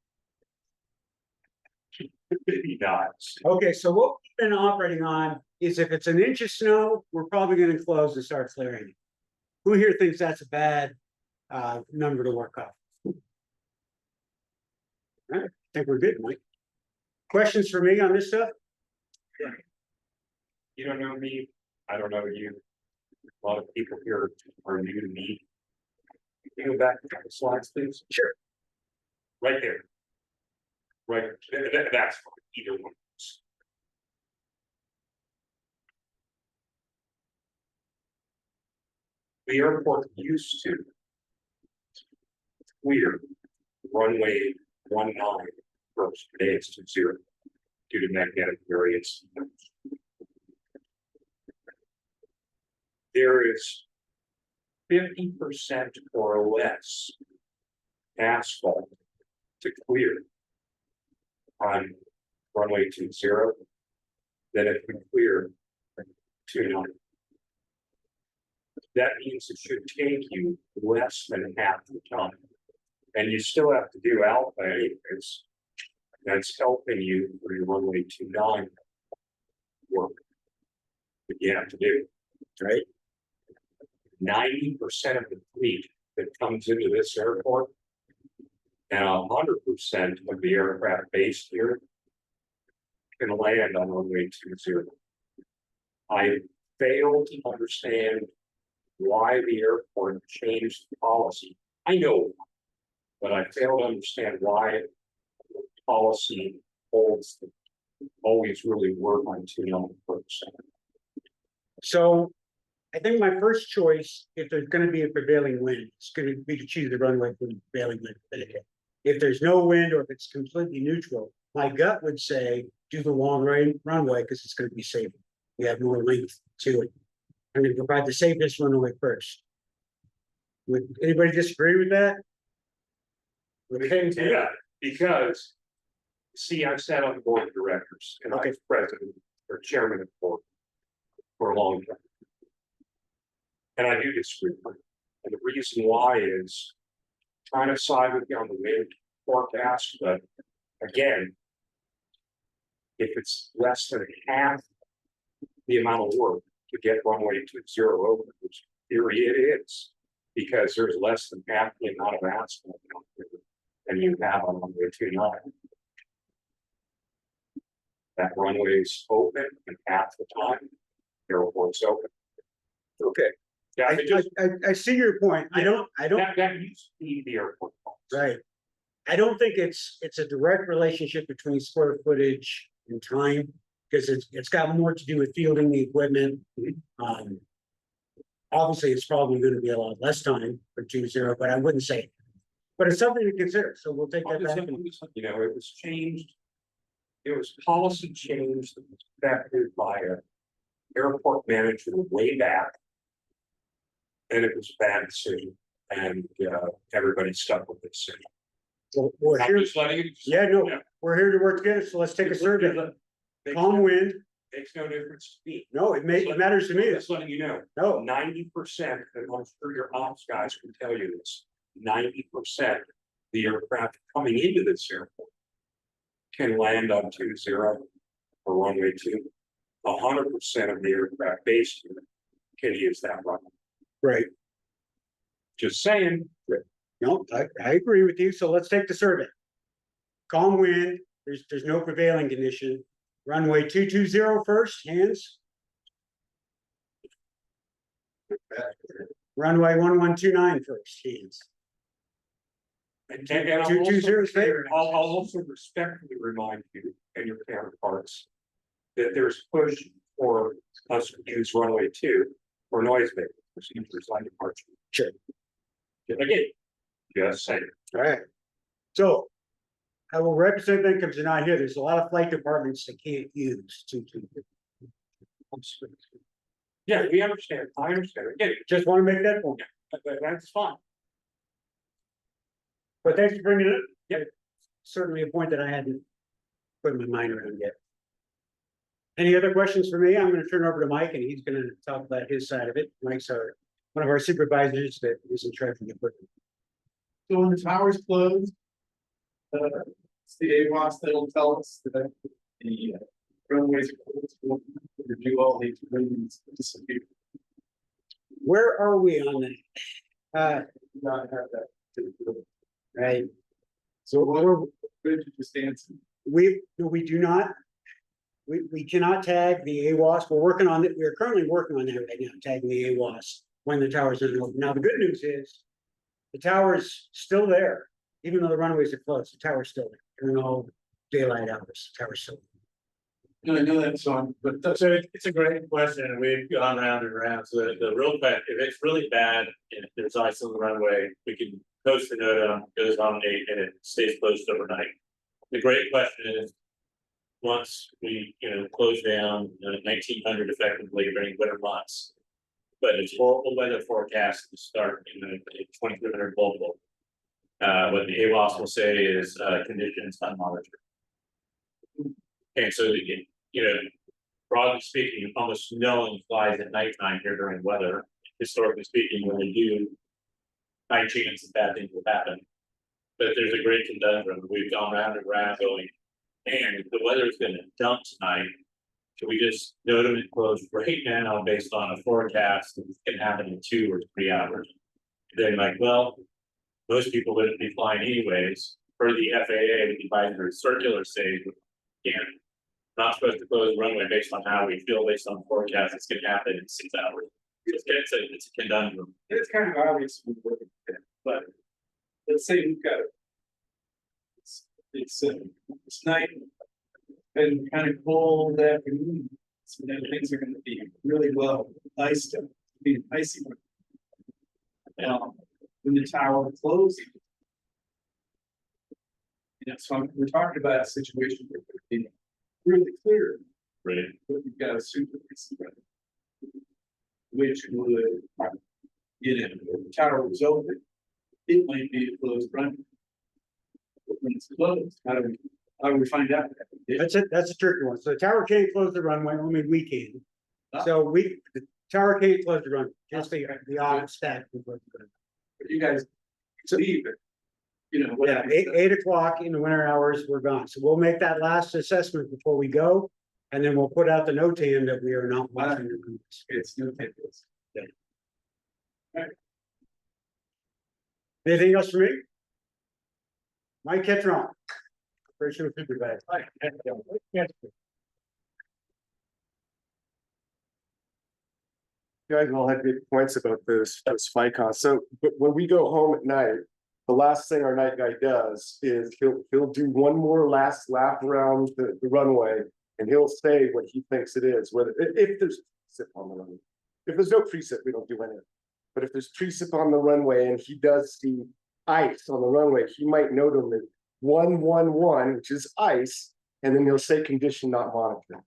Okay, so what we've been operating on is if it's an inch of snow, we're probably going to close and start clearing. Who here thinks that's a bad number to work off? All right, I think we're good, Mike. Questions for me on this stuff? You don't know me, I don't know you. A lot of people here are new to me. Can you go back a couple slides, please? Sure. Right there. Right, that's fine, either one. The airport used to clear runway 19 first, today it's 20 due to magnetic variance. There is 50% or less asphalt to clear on runway 20 than if we clear 29. That means it should take you less than half the time. And you still have to do alpha acres. That's helping you for your runway 29 work that you have to do, right? 90% of the fleet that comes into this airport and 100% of the aircraft based here can land on runway 20. I fail to understand why the airport changed the policy. I know, but I fail to understand why the policy holds always really work on 2 first. So I think my first choice, if there's gonna be a prevailing wind, it's gonna be to choose the runway for the prevailing wind. If there's no wind or if it's completely neutral, my gut would say do the long runway because it's gonna be safer. We have more length to it. I'm gonna provide the safest runway first. Would anybody disagree with that? Okay, Yeah, because. See, I've sat on the board of directors and I Okay. was president or chairman of the board. For a long time. And I do disagree with it. And the reason why is. Trying to side with you on the wind forecast, but again. If it's less than half. The amount of work to get runway to zero open, which theory it is. Because there's less than half the amount of asphalt out there than you have on runway 29. That runway is open and half the time, the airport's open. okay. Yeah, it just, I see your point. I don't, that used to be the airport. right. I don't think it's a direct relationship between square footage and time, because it's got more to do with fielding the equipment. Obviously, it's probably gonna be a lot less time for 2-0, but I wouldn't say. But it's something to consider, so we'll take that back. You know, it was changed. It was policy change that was effected by a airport manager way back. And it was a bad decision, and everybody stuck with the decision. So we're I'm here, just letting you. yeah, no, we're here to work together, so let's take a survey. Calm wind, Makes no difference to me. no, it matters to me, Just letting you know, no, 90%, and I'm sure your ops guys can tell you this, 90%. The aircraft coming into this airport. Can land on 2-0 or runway 2. 100% of the aircraft based here can use that runway. right, Just saying. no, I agree with you, so let's take the survey. Calm wind, there's no prevailing condition, runway 220 first, hands. Runway 1129 first, hands. And I'll 220 also, favor. I'll also respectfully remind you and your counterparts. That there's push for us to use runway 2 for noise abatement procedures like departure. Sure. Again, just saying. All right. So I will represent them because they're not here. There's a lot of flight departments that can't use 220. Yeah, we understand. I understand. Again, Just want to make that point. that's fine. But thanks for bringing it up. Yeah, certainly a point that I hadn't put my mind around yet. Any other questions for me? I'm going to turn over to Mike and he's going to talk about his side of it. Mike's one of our supervisors that is in charge of the equipment. So when the towers close. It's the AWAS that'll tell us that the runways are closed. We'll review all these winds disappear. Where are we on that? Not have that. Right. So We're, good to just answer. we do not. We cannot tag the AWAS. We're working on it. We are currently working on that right now, tagging the AWAS when the towers are open. Now, the good news is the tower's still there, even though the runways are closed. The tower's still there during all daylight hours. The tower's still there. No, I know that song, but that's. So it's a great question, and we've gone round and round, so the real question, if it's really bad, and if there's ice on the runway, we can post the NOTAM, goes on date, and it stays closed overnight. The great question is, once we, close down 1900 effectively during winter months. But it's horrible weather forecast to start in the 2300 global. What the AWAS will say is conditions unmonitored. And so, broadly speaking, almost no one flies at nighttime here during weather. Historically speaking, when they do, high chance that bad things will happen. But there's a great conundrum. We've gone round and round going, and the weather's gonna dump tonight. Should we just NOTAM and close right now based on a forecast that can happen in 2 or 3 hours? They're like, well, most people wouldn't be flying anyways. For the FAA, the advisory circular says, not supposed to close the runway based on how we feel based on the forecast. It's gonna happen in 6 hours. It's a conundrum. It's kind of obvious, when we look at it, but let's say we've got. It's night and kind of cold afternoon, so then things are gonna be really well iced up. be an icy one. When the tower closes. So we're talking about a situation where it's been really clear, Right. but you've got a super. Which would, if the tower was open, it might be a closed run. But when it's closed, how do we find out? That's it, that's a tricky one. So the tower can't close the runway, only we can. So the tower can't close the runway, just the odd stack. But you guys leave it. You know, Yeah, whatever. 8 o'clock in the winter hours, we're gone. So we'll make that last assessment before we go. And then we'll put out the notan that we are not watching the cruise. It's no takers. Anything else for me? Mike Ketron. Operational supervisor. You guys all had good points about those FICON. So, but when we go home at night, the last thing our night guy does is he'll do one more last lap around the runway, and he'll say what he thinks it is. Whether if there's precip on the runway, if there's no precip, we don't do anything. But if there's precip on the runway and he does see ice on the runway, he might note them at 111, which is ice, and then he'll say condition not monitored.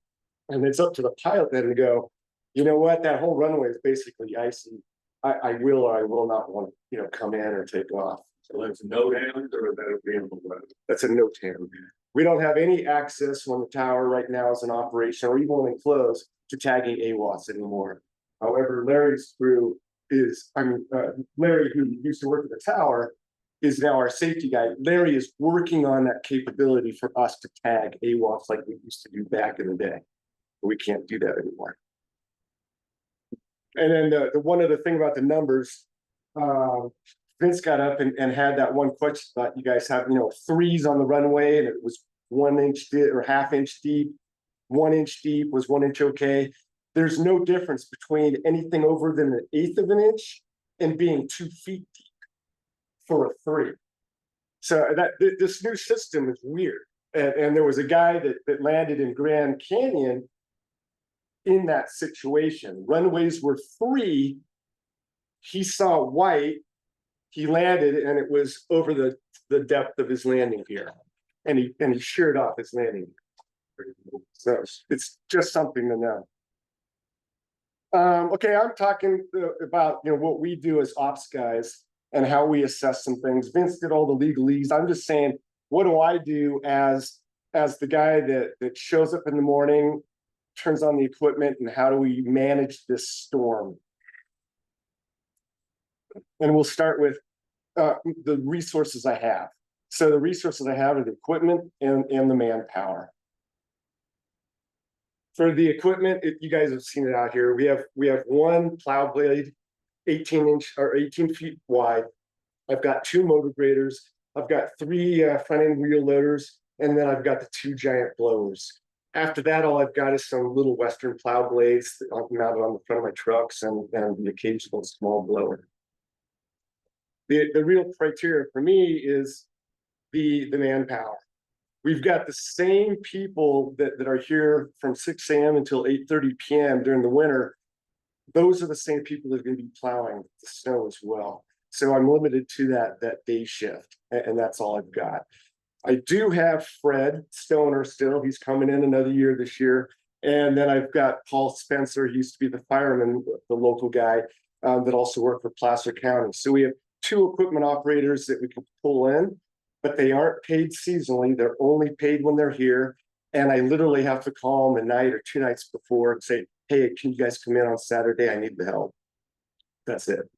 And it's up to the pilot then to go, you know what, that whole runway is basically icy. I will or I will not want to, come in or take off. So that's no hand or that would be in the weather. That's a note hand. We don't have any access when the tower right now is in operation or even when it closed to tagging AWOS anymore. However, Larry's crew is, Larry, who used to work at the tower, is now our safety guy. Larry is working on that capability for us to tag AWOS like we used to do back in the day. But we can't do that anymore. And then the one other thing about the numbers, Vince got up and had that one question about you guys have, threes on the runway, and it was 1 inch deep or ½ inch deep. 1 inch deep was 1 inch okay. There's no difference between anything over than 1/8 of an inch and being 2 feet deep for a 3. So this new system is weird. And there was a guy that landed in Grand Canyon in that situation. Runways were 3. He saw white. He landed and it was over the depth of his landing gear. And he sheared off his landing gear. So it's just something to know. Okay, I'm talking about what we do as ops guys and how we assess some things. Vince did all the legalese. I'm just saying, what do I do as the guy that shows up in the morning, turns on the equipment, and how do we manage this storm? And we'll start with the resources I have. So the resources I have are the equipment and the manpower. For the equipment, you guys have seen it out here. We have one plow blade, 18 feet wide. I've got 2 motor graders. I've got 3 front end wheel loaders, and then I've got the 2 giant blowers. After that, all I've got is some little Western plow blades that I've mounted on the front of my trucks and the occasional small blower. The real criteria for me is the manpower. We've got the same people that are here from 6 a.m. until 8:30 p.m. during the winter. Those are the same people that are going to be plowing the snow as well. So I'm limited to that day shift, and that's all I've got. I do have Fred Stoner still. He's coming in another year this year. And then I've got Paul Spencer. He used to be the fireman, the local guy that also worked for Placer County. So we have 2 equipment operators that we can pull in, but they aren't paid seasonally. They're only paid when they're here. And I literally have to call them a night or 2 nights before and say, hey, can you guys come in on Saturday? I need the help. That's it.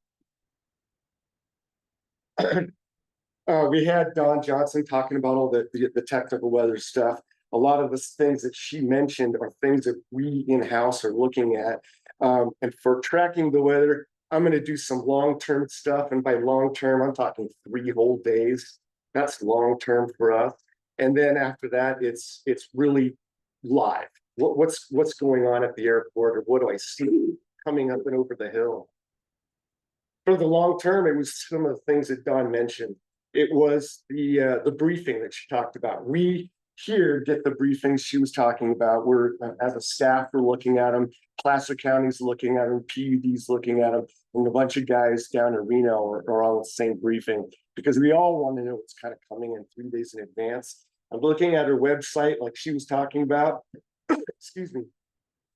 We had Dawn Johnson talking about all the technical weather stuff. A lot of the things that she mentioned are things that we in-house are looking at. And for tracking the weather, I'm going to do some long-term stuff. And by long-term, I'm talking 3 whole days. That's long-term for us. And then after that, it's really live. What's going on at the airport, or what do I see coming up and over the hill? For the long term, it was some of the things that Dawn mentioned. It was the briefing that she talked about. We here get the briefings she was talking about. We're, as a staff, we're looking at them. Placer County's looking at them, PUD's looking at them, and a bunch of guys down in Reno are on the same briefing because we all want to know what's kind of coming in 3 days in advance. I'm looking at her website like she was talking about. Excuse me.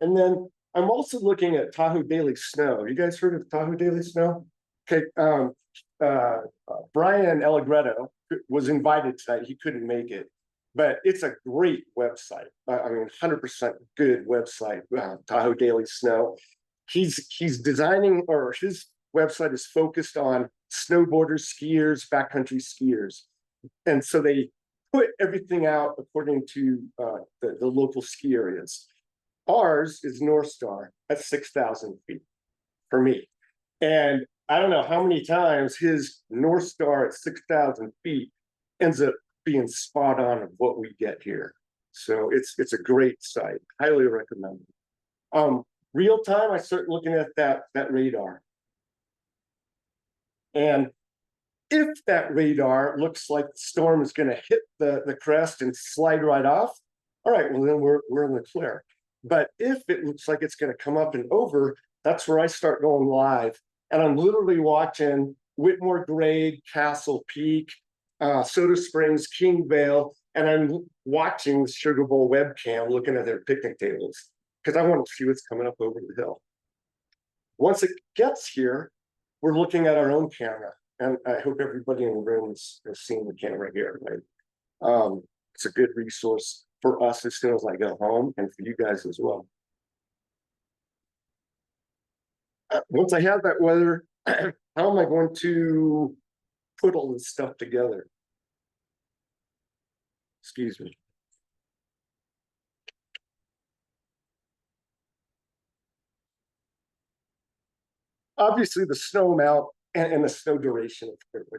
And then I'm also looking at Tahoe Daily Snow. You guys heard of Tahoe Daily Snow? Okay, Brian Allegretto was invited tonight. He couldn't make it, but it's a great website. I mean, 100% good website, Tahoe Daily Snow. He's designing, or his website is focused on snowboarders, skiers, backcountry skiers. And so they put everything out according to the local ski areas. Ours is North Star at 6,000 feet for me. And I don't know how many times his North Star at 6,000 feet ends up being spot on of what we get here. So it's a great site, highly recommend it. Real time, I start looking at that radar. And if that radar looks like the storm is going to hit the crest and slide right off, all right, well then we're in the clear. But if it looks like it's going to come up and over, that's where I start going live. And I'm literally watching Whitmore Grade, Castle Peak, Soda Springs, King Vale, and I'm watching the Sugar Bowl webcam looking at their picnic tables because I want to see what's coming up over the hill. Once it gets here, we're looking at our own camera. And I hope everybody in the room has seen the camera here, right? It's a good resource for us as soon as I go home and for you guys as well. Once I have that weather, how am I going to put all this stuff together? Excuse me. Obviously, the snow amount and the snow duration,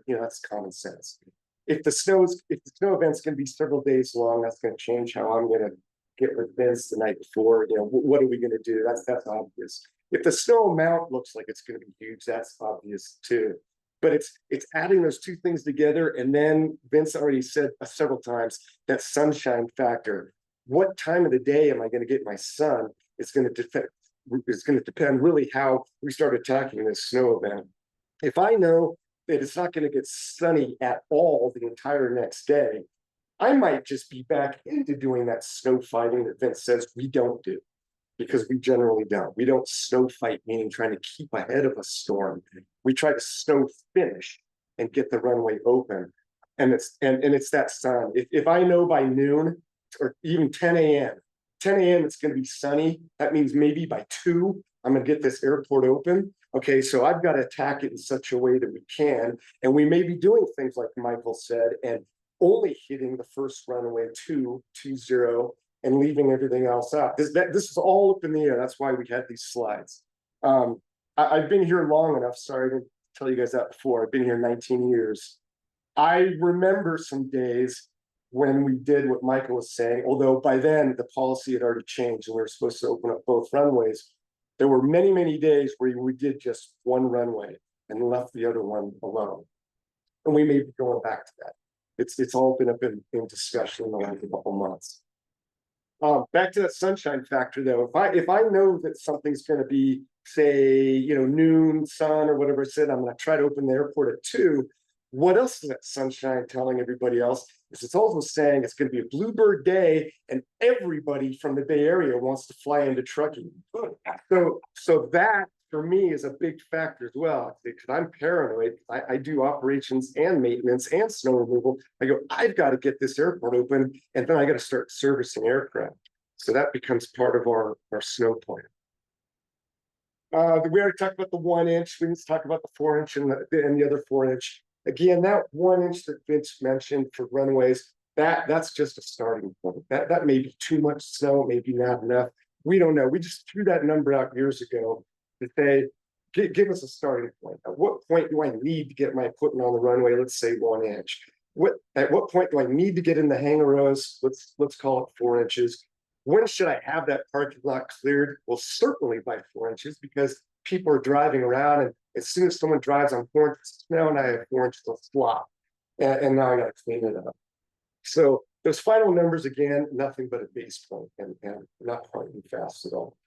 you know, that's common sense. If the snow event's going to be several days long, that's going to change how I'm going to get with Vince the night before. You know, what are we going to do? That's obvious. If the snow amount looks like it's going to be huge, that's obvious too. But it's adding those two things together, and then Vince already said several times that sunshine factor. What time of the day am I going to get my sun? It's going to depend really how we start attacking this snow event. If I know that it's not going to get sunny at all the entire next day, I might just be back into doing that snow fighting that Vince says we don't do, because we generally don't. We don't snow fight, meaning trying to keep ahead of a storm. We try to snow finish and get the runway open. And it's that sun. If I know by noon or even 10 a.m., it's going to be sunny. That means maybe by 2, I'm going to get this airport open. Okay, so I've got to attack it in such a way that we can. And we may be doing things like Michael said, and only hitting the first runway 220 and leaving everything else out. This is all up in the air. That's why we had these slides. I've been here long enough. Sorry to tell you guys that before. I've been here 19 years. I remember some days when we did what Michael was saying, although by then the policy had already changed and we were supposed to open up both runways. There were many, many days where we did just one runway and left the other one alone. And we may be going back to that. It's all been up in discussion in the last couple months. Back to that sunshine factor though, if I know that something's going to be, say, you know, noon, sun or whatever it said, I'm going to try to open the airport at 2. What else is that sunshine telling everybody else? Is it's also saying it's going to be a bluebird day and everybody from the Bay Area wants to fly into Truckee. So that for me is a big factor as well, because I'm paranoid. I do operations and maintenance and snow removal. I go, I've got to get this airport open, and then I got to start servicing aircraft. So that becomes part of our snow plan. We already talked about the 1 inch. We need to talk about the 4 inch and the other 4 inch. Again, that 1 inch that Vince mentioned for runways, that's just a starting point. That may be too much snow, maybe not enough. We don't know. We just threw that number out years ago to say, give us a starting point. At what point do I need to get my equipment on the runway? Let's say 1 inch. At what point do I need to get in the hangar rows? Let's call it 4 inches. When should I have that parking lot cleared? Well, certainly by 4 inches, because people are driving around, and as soon as someone drives on 4 inches of snow, and I have 4 inches of slop, and now I got to clean it up. So those final numbers, again, nothing but a base point and not pointing fast at all.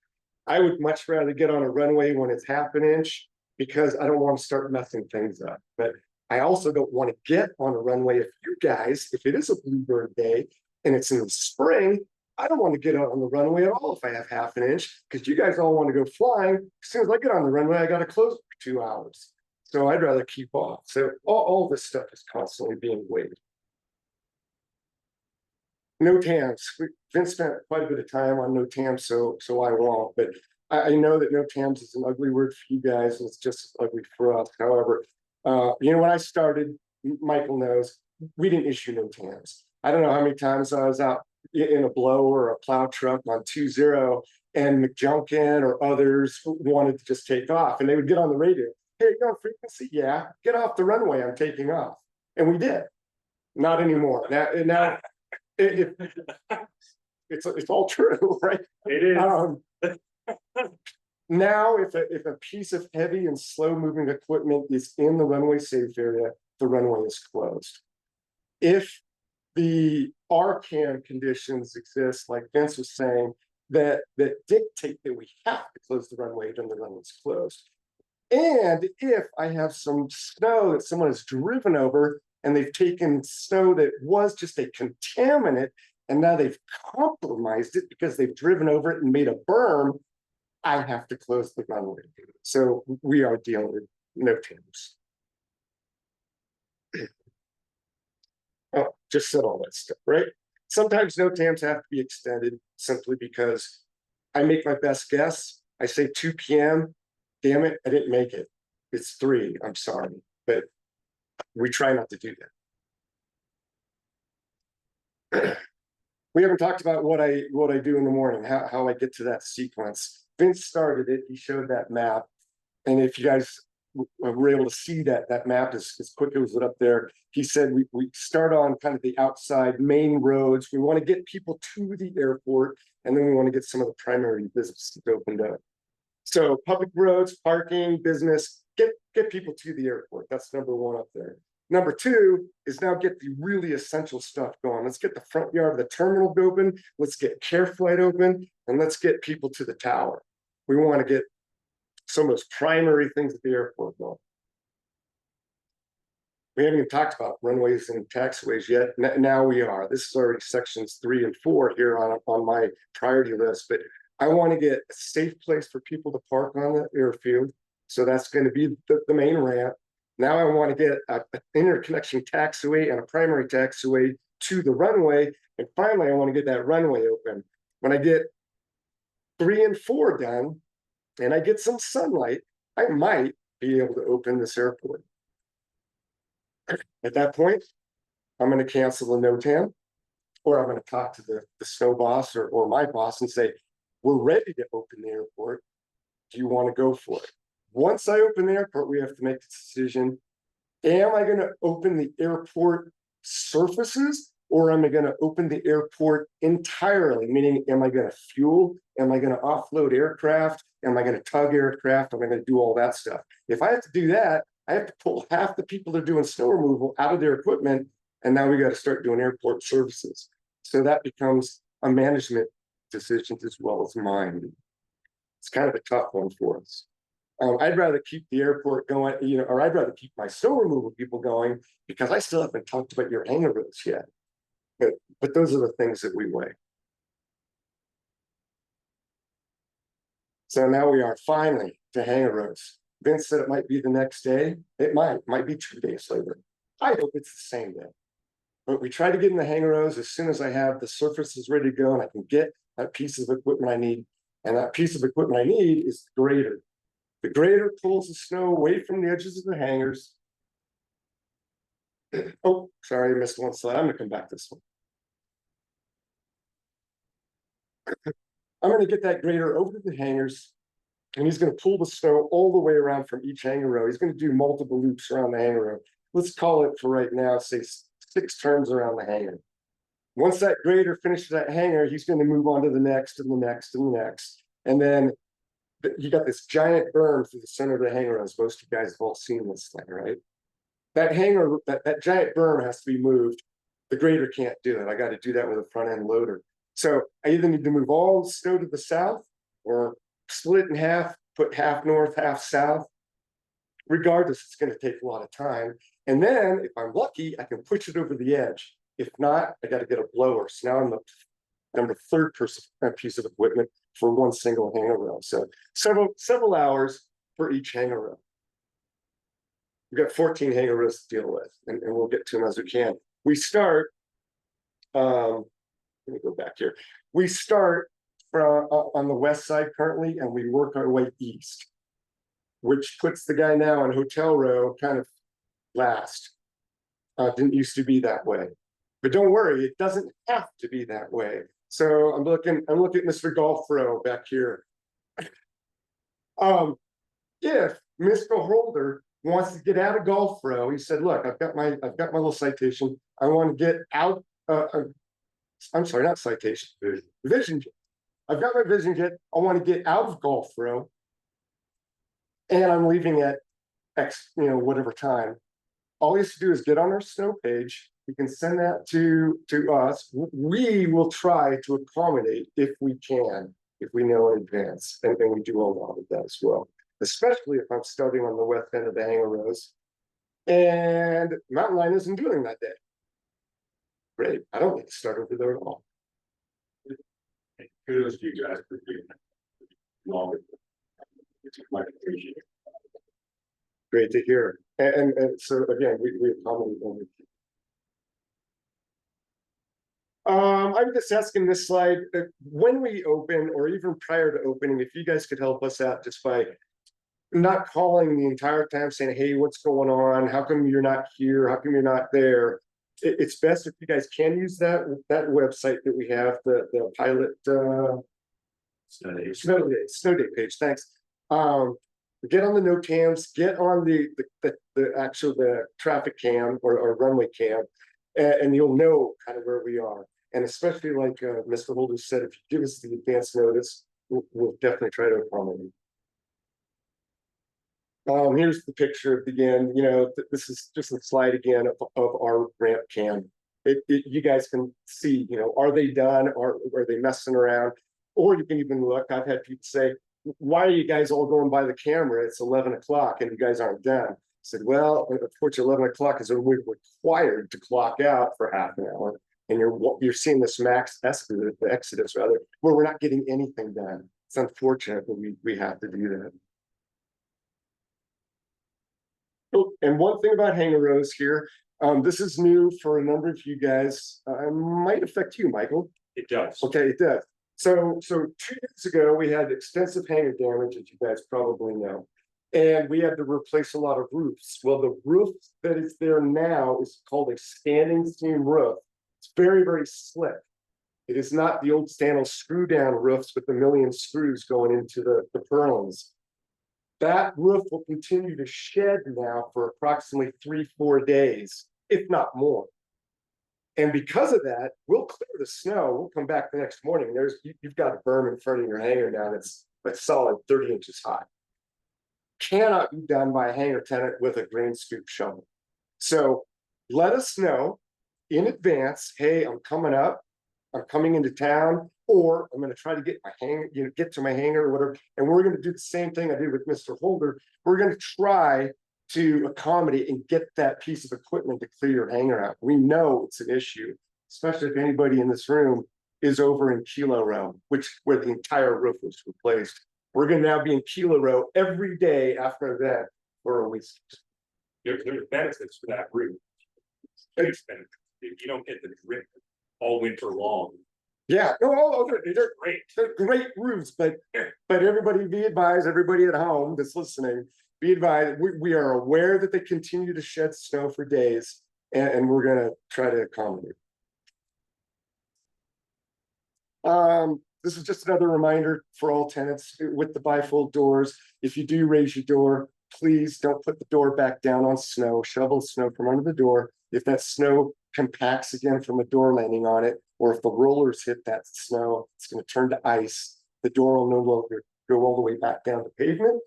I would much rather get on a runway when it's half an inch because I don't want to start messing things up. But I also don't want to get on a runway if you guys, if it is a bluebird day and it's in the spring, I don't want to get out on the runway at all if I have half an inch because you guys all want to go flying. As soon as I get on the runway, I got to close for 2 hours. So I'd rather keep off. So all this stuff is constantly being weighed. No TAMs. Vince spent quite a bit of time on no TAMs, so I won't. But I know that no TAMs is an ugly word for you guys, and it's just as ugly for us. However, when I started, Michael knows, we didn't issue no TAMs. I don't know how many times I was out in a blow or a plow truck on 2-0, and McJunkin or others wanted to just take off, and they would get on the radio. Hey, you're on frequency? Yeah, get off the runway. I'm taking off, and we did. Not anymore. Now. It's all true, right? It is. Now, if a piece of heavy and slow moving equipment is in the runway safe area, the runway is closed. If the RCAM conditions exist, like Vince was saying, that dictate that we have to close the runway, then the runway's closed. And if I have some snow that someone has driven over and they've taken snow that was just a contaminant, and now they've compromised it because they've driven over it and made a berm, I have to close the runway. So we are dealing with no TAMs. Oh, just said all that stuff, right? Sometimes no TAMs have to be extended simply because I make my best guess. I say 2 p.m. Damn it, I didn't make it. It's 3. I'm sorry, but we try not to do that. We haven't talked about what I do in the morning, how I get to that sequence. Vince started it. He showed that map, and if you guys were able to see that map as quick as it up there, he said we start on kind of the outside main roads. We want to get people to the airport, and then we want to get some of the primary businesses opened up. So public roads, parking, business, get people to the airport. That's number 1 up there. Number 2 is now get the really essential stuff going. Let's get the front yard of the terminal open. Let's get care flight open, and let's get people to the tower. We want to get some of those primary things at the airport going. We haven't even talked about runways and taxiways yet. Now we are. This is already sections 3 and 4 here on my priority list, but I want to get a safe place for people to park on the airfield. So that's going to be the main ramp. Now I want to get an interconnection taxiway and a primary taxiway to the runway. And finally, I want to get that runway open. When I get 3 and 4 done, and I get some sunlight, I might be able to open this airport. At that point, I'm going to cancel the no TAM, or I'm going to talk to the snow boss or my boss and say, we're ready to open the airport. Do you want to go for it? Once I open the airport, we have to make the decision. Am I going to open the airport surfaces, or am I going to open the airport entirely? Meaning, am I going to fuel? Am I going to offload aircraft? Am I going to tug aircraft? Am I going to do all that stuff? If I have to do that, I have to pull half the people that are doing snow removal out of their equipment, and now we got to start doing airport services. So that becomes a management decision as well as mine. It's kind of a tough one for us. I'd rather keep the airport going, or I'd rather keep my snow removal people going because I still haven't talked about your hangar roads yet. But those are the things that we weigh. So now we are finally to hangar roads. Vince said it might be the next day. It might be 2 days later. I hope it's the same day. But we try to get in the hangar roads as soon as I have the surfaces ready to go and I can get that piece of equipment I need. And that piece of equipment I need is the grader. The grader pulls the snow away from the edges of the hangars. Oh, sorry, I missed one slide. I'm gonna come back to this one. I'm gonna get that grader over to the hangars, and he's gonna pull the snow all the way around from each hangar row. He's gonna do multiple loops around the hangar row. Let's call it for right now, say 6 turns around the hangar. Once that grader finishes that hangar, he's gonna move on to the next and the next and the next. And then you got this giant berm through the center of the hangar, as most of you guys have all seen this thing, right? That hangar, that giant berm has to be moved The grader can't do it. I gotta do that with a front end loader. So I either need to move all the snow to the south or split in half, put half north, half south. Regardless, it's gonna take a lot of time. And then if I'm lucky, I can push it over the edge. If not, I gotta get a blower. So now I'm the third piece of equipment for one single hanger row. So several hours for each hanger row. We've got 14 hanger rows to deal with, and we'll get to them as we can. We start, let me go back here. We start from on the west side currently, and we work our way east, which puts the guy now on hotel row kind of last. Didn't used to be that way, but don't worry, it doesn't have to be that way. So I'm looking at Mr. Golf Row back here. If Mr. Holder wants to get out of Golf Row, he said, look, I've got my little citation. I want to get out, I'm sorry, not citation, vision jet. I've got my vision jet. I want to get out of Golf Row. And I'm leaving at X, whatever time. All he has to do is get on our snow page. You can send that to us. We will try to accommodate if we can, if we know in advance. And we do a lot of that as well, especially if I'm starting on the west end of the hanger rows. And Mountain Line isn't doing that day. Great. I don't need to start over there at all. Kudos to you guys for doing that. Long. It's much appreciated. Great to hear. And so again, we accommodate them. I'm just asking this slide that when we open or even prior to opening, if you guys could help us out just by not calling the entire time saying, hey, what's going on? How come you're not here? How come you're not there? It's best if you guys can use that website that we have, the pilot snow day page. Thanks. Get on the NOTAMs, get on the actual traffic cam or runway cam, and you'll know kind of where we are. And especially like Mr. Holder said, if you give us the advance notice, we'll definitely try to accommodate. Here's the picture again. This is just a slide again of our ramp cam. You guys can see, are they done or are they messing around? Or you can even look. I've had people say, why are you guys all going by the camera? It's 11 o'clock and you guys aren't done. I said, well, unfortunately, 11 o'clock is when we're required to clock out for half an hour. And you're seeing this max exodus rather, where we're not getting anything done. It's unfortunate, but we have to do that. Oh, and one thing about hanger rows here, this is new for a number of you guys. Might affect you, Michael. It does. Okay, it does. So 2 years ago, we had extensive hanger damage, as you guys probably know. And we had to replace a lot of roofs. Well, the roof that is there now is called a standing seam roof. It's very, very slick. It is not the old Stanley screw down roofs with a million screws going into the purlins. That roof will continue to shed now for approximately 3-4 days, if not more. And because of that, we'll clear the snow. We'll come back the next morning. You've got a berm in front of your hanger now that's solid 30 inches high. Cannot be done by a hanger tenant with a grain scoop shovel. So let us know in advance, hey, I'm coming up, I'm coming into town, or I'm going to try to get my hanger, get to my hanger or whatever. And we're going to do the same thing I did with Mr. Holder. We're going to try to accommodate and get that piece of equipment to clear your hanger out. We know it's an issue, especially if anybody in this room is over in Kilo Row, where the entire roof was replaced. We're going to now be in Kilo Row every day after that for a week. There's benefits for that roof. There's benefits. You don't get the drip all winter long. Yeah, they're great. They're great roofs, but everybody be advised, everybody at home that's listening, be advised, we are aware that they continue to shed snow for days, and we're going to try to accommodate. This is just another reminder for all tenants with the bifold doors. If you do raise your door, please don't put the door back down on snow. Shovel snow from under the door. If that snow compacts again from a door landing on it, or if the rollers hit that snow, it's going to turn to ice. The door will no longer go all the way back down to pavement.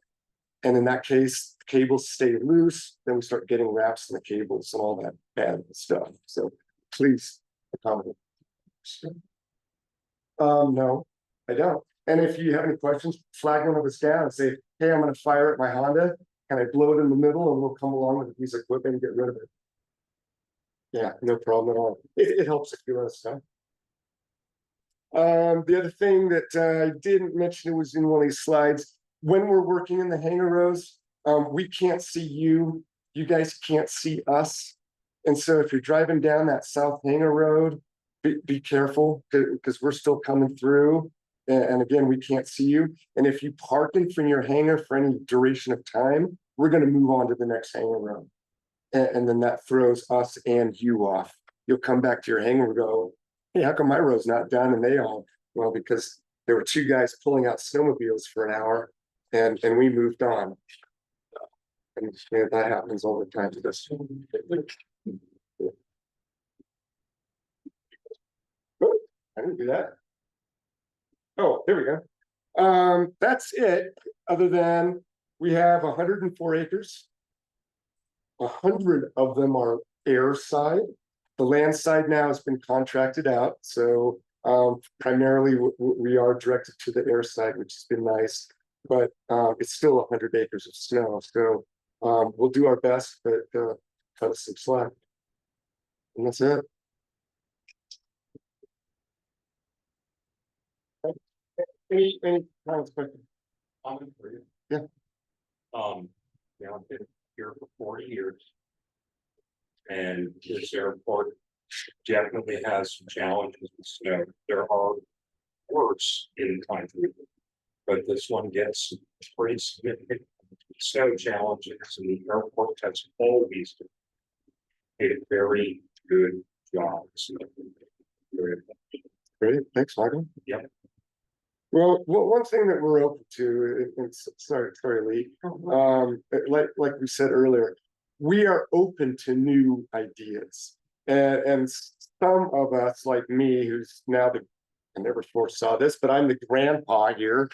And in that case, the cables stay loose. Then we start getting wraps in the cables and all that bad stuff. So please accommodate. No, I don't. And if you have any questions, flag one of us down and say, hey, I'm gonna fire at my Honda. Can I blow it in the middle and we'll come along with a piece of equipment and get rid of it? Yeah, no problem at all. It helps if you let us know. The other thing that I didn't mention, it was in one of these slides, when we're working in the hangar rows, we can't see you, you guys can't see us. And so if you're driving down that south hangar road, be careful, because we're still coming through. And again, we can't see you. And if you park in from your hangar for any duration of time, we're gonna move on to the next hangar road. And then that throws us and you off. You'll come back to your hangar and go, hey, how come my road's not done? And they all, well, because there were two guys pulling out snowmobiles for an hour and we moved on. And that happens all the time to us. Oh, I didn't do that. Oh, there we go. That's it, other than we have 104 acres. 100 of them are air side. The land side now has been contracted out, so primarily we are directed to the air side, which has been nice, but it's still 100 acres of snow, so we'll do our best, but cut us some slack. And that's it. Any comments? Comment for you. Yeah. Yeah, I've been here for 40 years. And this airport definitely has some challenges with snow. There are worse in the country, but this one gets pretty significant snow challenges, and the airport has always did a very good job. So, Great, thanks, Michael. Yep. Well, one thing that we're open to, sorry, Lee, like we said earlier, we are open to new ideas. And some of us, like me, who's now I never foresaw this, but I'm the grandpa here.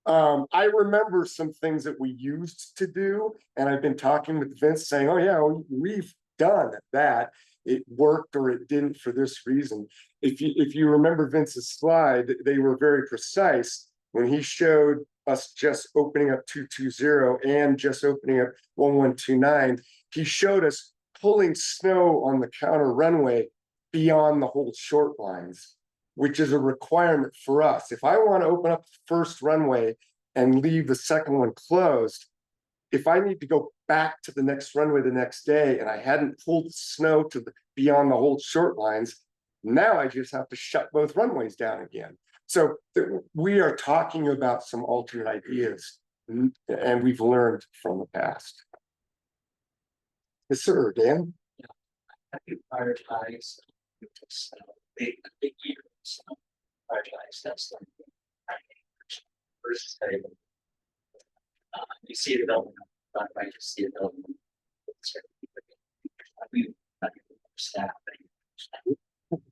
I remember some things that we used to do, and I've been talking with Vince saying, oh yeah, we've done that. It worked or it didn't for this reason. If you remember Vince's slide, they were very precise when he showed us just opening up 220 and just opening up 1129. He showed us pulling snow on the counter runway beyond the whole short lines, which is a requirement for us. If I want to open up the first runway and leave the second one closed, if I need to go back to the next runway the next day and I hadn't pulled snow to beyond the whole short lines, now I just have to shut both runways down again. So we are talking about some alternate ideas, and we've learned from the past. Yes, sir, Dan. I think prioritize big years. Prioritize that's the first say. You see a development, not right to see a development.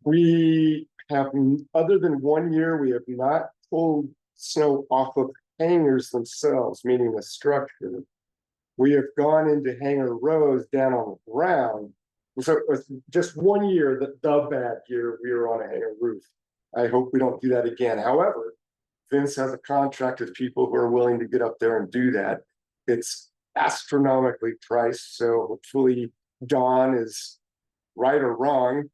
We have, other than 1 year, we have not pulled snow off of hangars themselves, meaning the structure. We have gone into hangar rows down on the ground. So it was just 1 year, the bad year, we were on a hangar roof. I hope we don't do that again. However, Vince has a contract with people who are willing to get up there and do that. It's astronomically priced, so hopefully Dawn is right or wrong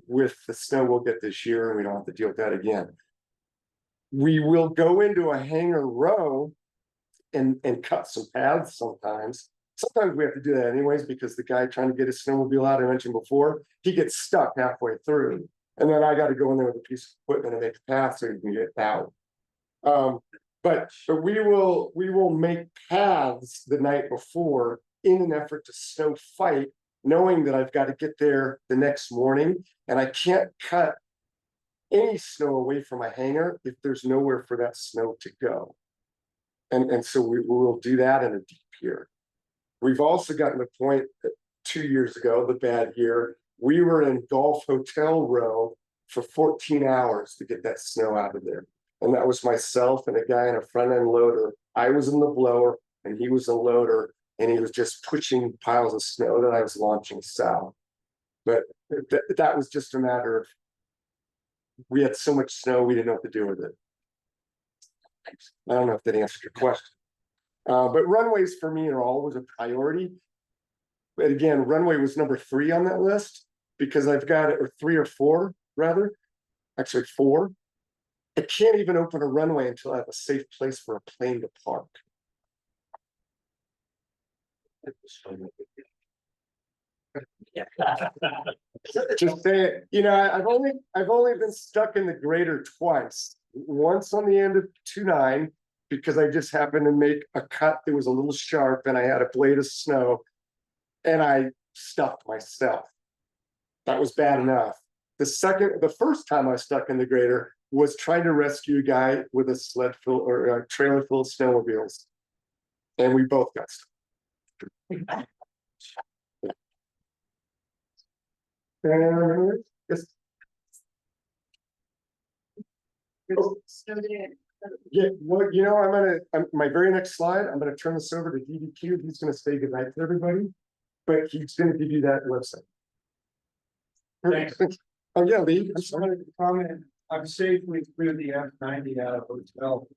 with the snow we'll get this year, and we don't have to deal with that again. We will go into a hangar row and cut some paths sometimes. Sometimes we have to do that anyways, because the guy trying to get his snowmobile out, I mentioned before, he gets stuck halfway through. And then I got to go in there with a piece of equipment and make a path so he can get out. But we will make paths the night before in an effort to snow fight, knowing that I've got to get there the next morning, and I can't cut any snow away from a hangar if there's nowhere for that snow to go. And so we will do that in a deep year. We've also gotten to the point that 2 years ago, the bad year, we were in Golf Hotel Row for 14 hours to get that snow out of there. And that was myself and a guy in a front end loader. I was in the blower and he was a loader, and he was just pushing piles of snow that I was launching south. But that was just a matter of. We had so much snow, we didn't know what to do with it. I don't know if that answered your question. But runways for me are always a priority. But again, runway was number 3 on that list because I've got it, or 3 or 4 rather, actually 4. I can't even open a runway until I have a safe place for a plane to park. Just say it, you know, I've only been stuck in the grader twice. Once on the end of 2-9, because I just happened to make a cut that was a little sharp and I had a blade of snow and I stuffed myself. That was bad enough. The first time I was stuck in the grader was trying to rescue a guy with a sled full or a trailer full of snowmobiles. And we both got stuck. Yes. Yeah, well, you know, my very next slide, I'm gonna turn this over to DDQ. He's gonna say goodnight to everybody, but he's gonna give you that website. Thanks. Oh, yeah, Lee. I wanted to comment, I've safely flew the F-90 out of hotel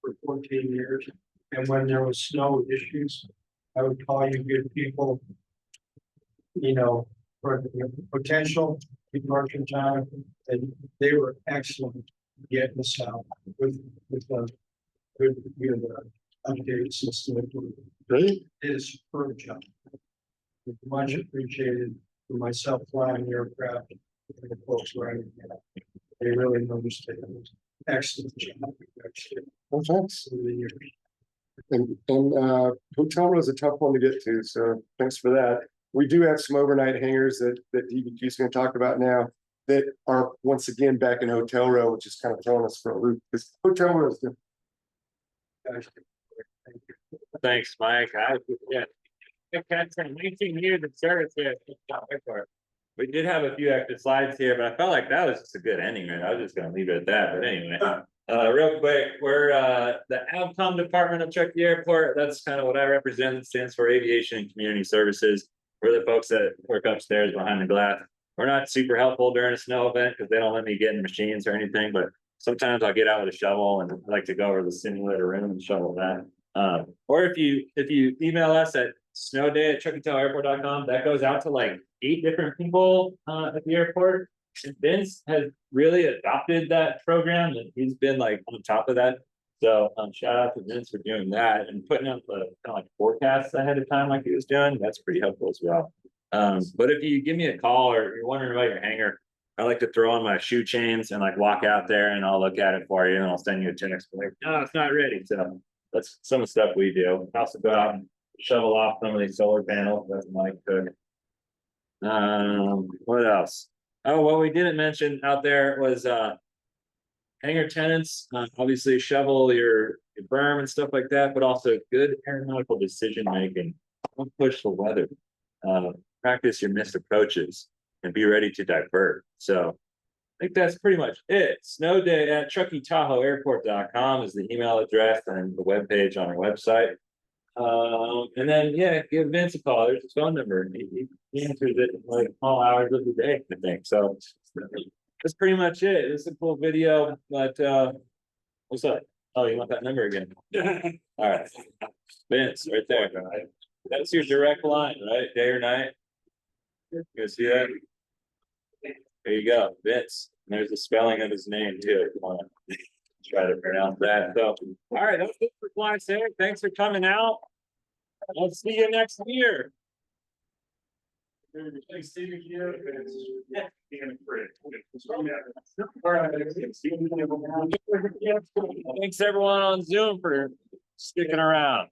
for 14 years. And when there was snow issues, I would call you good people. You know, for the potential departure time, and they were excellent getting us out with a good, updated system. Great. It is a superb job. Much appreciated for myself flying the aircraft and the folks running it. They really understand it. Excellent job. Well, thanks. Over the years. And hotel room is a tough one to get to, so thanks for that. We do have some overnight hangars that DBQ is going to talk about now that are once again back in hotel row, which is kind of throwing us for a loop. This hotel row is the. Thanks, Mike. Yeah. That's 19 years of service here at Truckee Airport. We did have a few extra slides here, but I felt like that was just a good ending, right? I was just gonna leave it at that, but anyway. Real quick, we're the outcome department of Truckee Airport. That's kind of what I represent. It stands for Aviation and Community Services. We're the folks that work upstairs behind the glass. We're not super helpful during a snow event because they don't let me get in machines or anything, but sometimes I'll get out with a shovel and I like to go over to the simulator room and shovel that. Or if you email us at snowday@truckeetahoeairport.com, that goes out to like 8 different people at the airport. And Vince has really adopted that program and he's been like on top of that. So shout out to Vince for doing that and putting up the kind of like forecasts ahead of time like he was doing. That's pretty helpful as well. But if you give me a call or you're wondering about your hangar, I like to throw on my shoe chains and like walk out there and I'll look at it for you and I'll send you a text like, no, it's not ready. So that's some of the stuff we do. I also go out and shovel off some of these solar panels. That's Mike cook. What else? Oh, what we didn't mention out there was hangar tenants, obviously shovel your berm and stuff like that, but also good aeronautical decision making. Don't push the weather. Practice your missed approaches and be ready to divert. So I think that's pretty much it. snowday@TruckeeTahoeAirport.com is the email address and the webpage on our website. And then yeah, give Vince a call. There's his phone number. He answers it like all hours of the day, I think. So that's pretty much it. It's a cool video, but what's up? Oh, you want that number again? All right. Vince, right there. That's your direct line, right? Day or night? You see that? There you go, Vince. And there's the spelling of his name too. If you want to try to pronounce that. So, all right, that's it for Fly Safe. Thanks for coming out. I'll see you next year. Thanks everyone on Zoom for sticking around.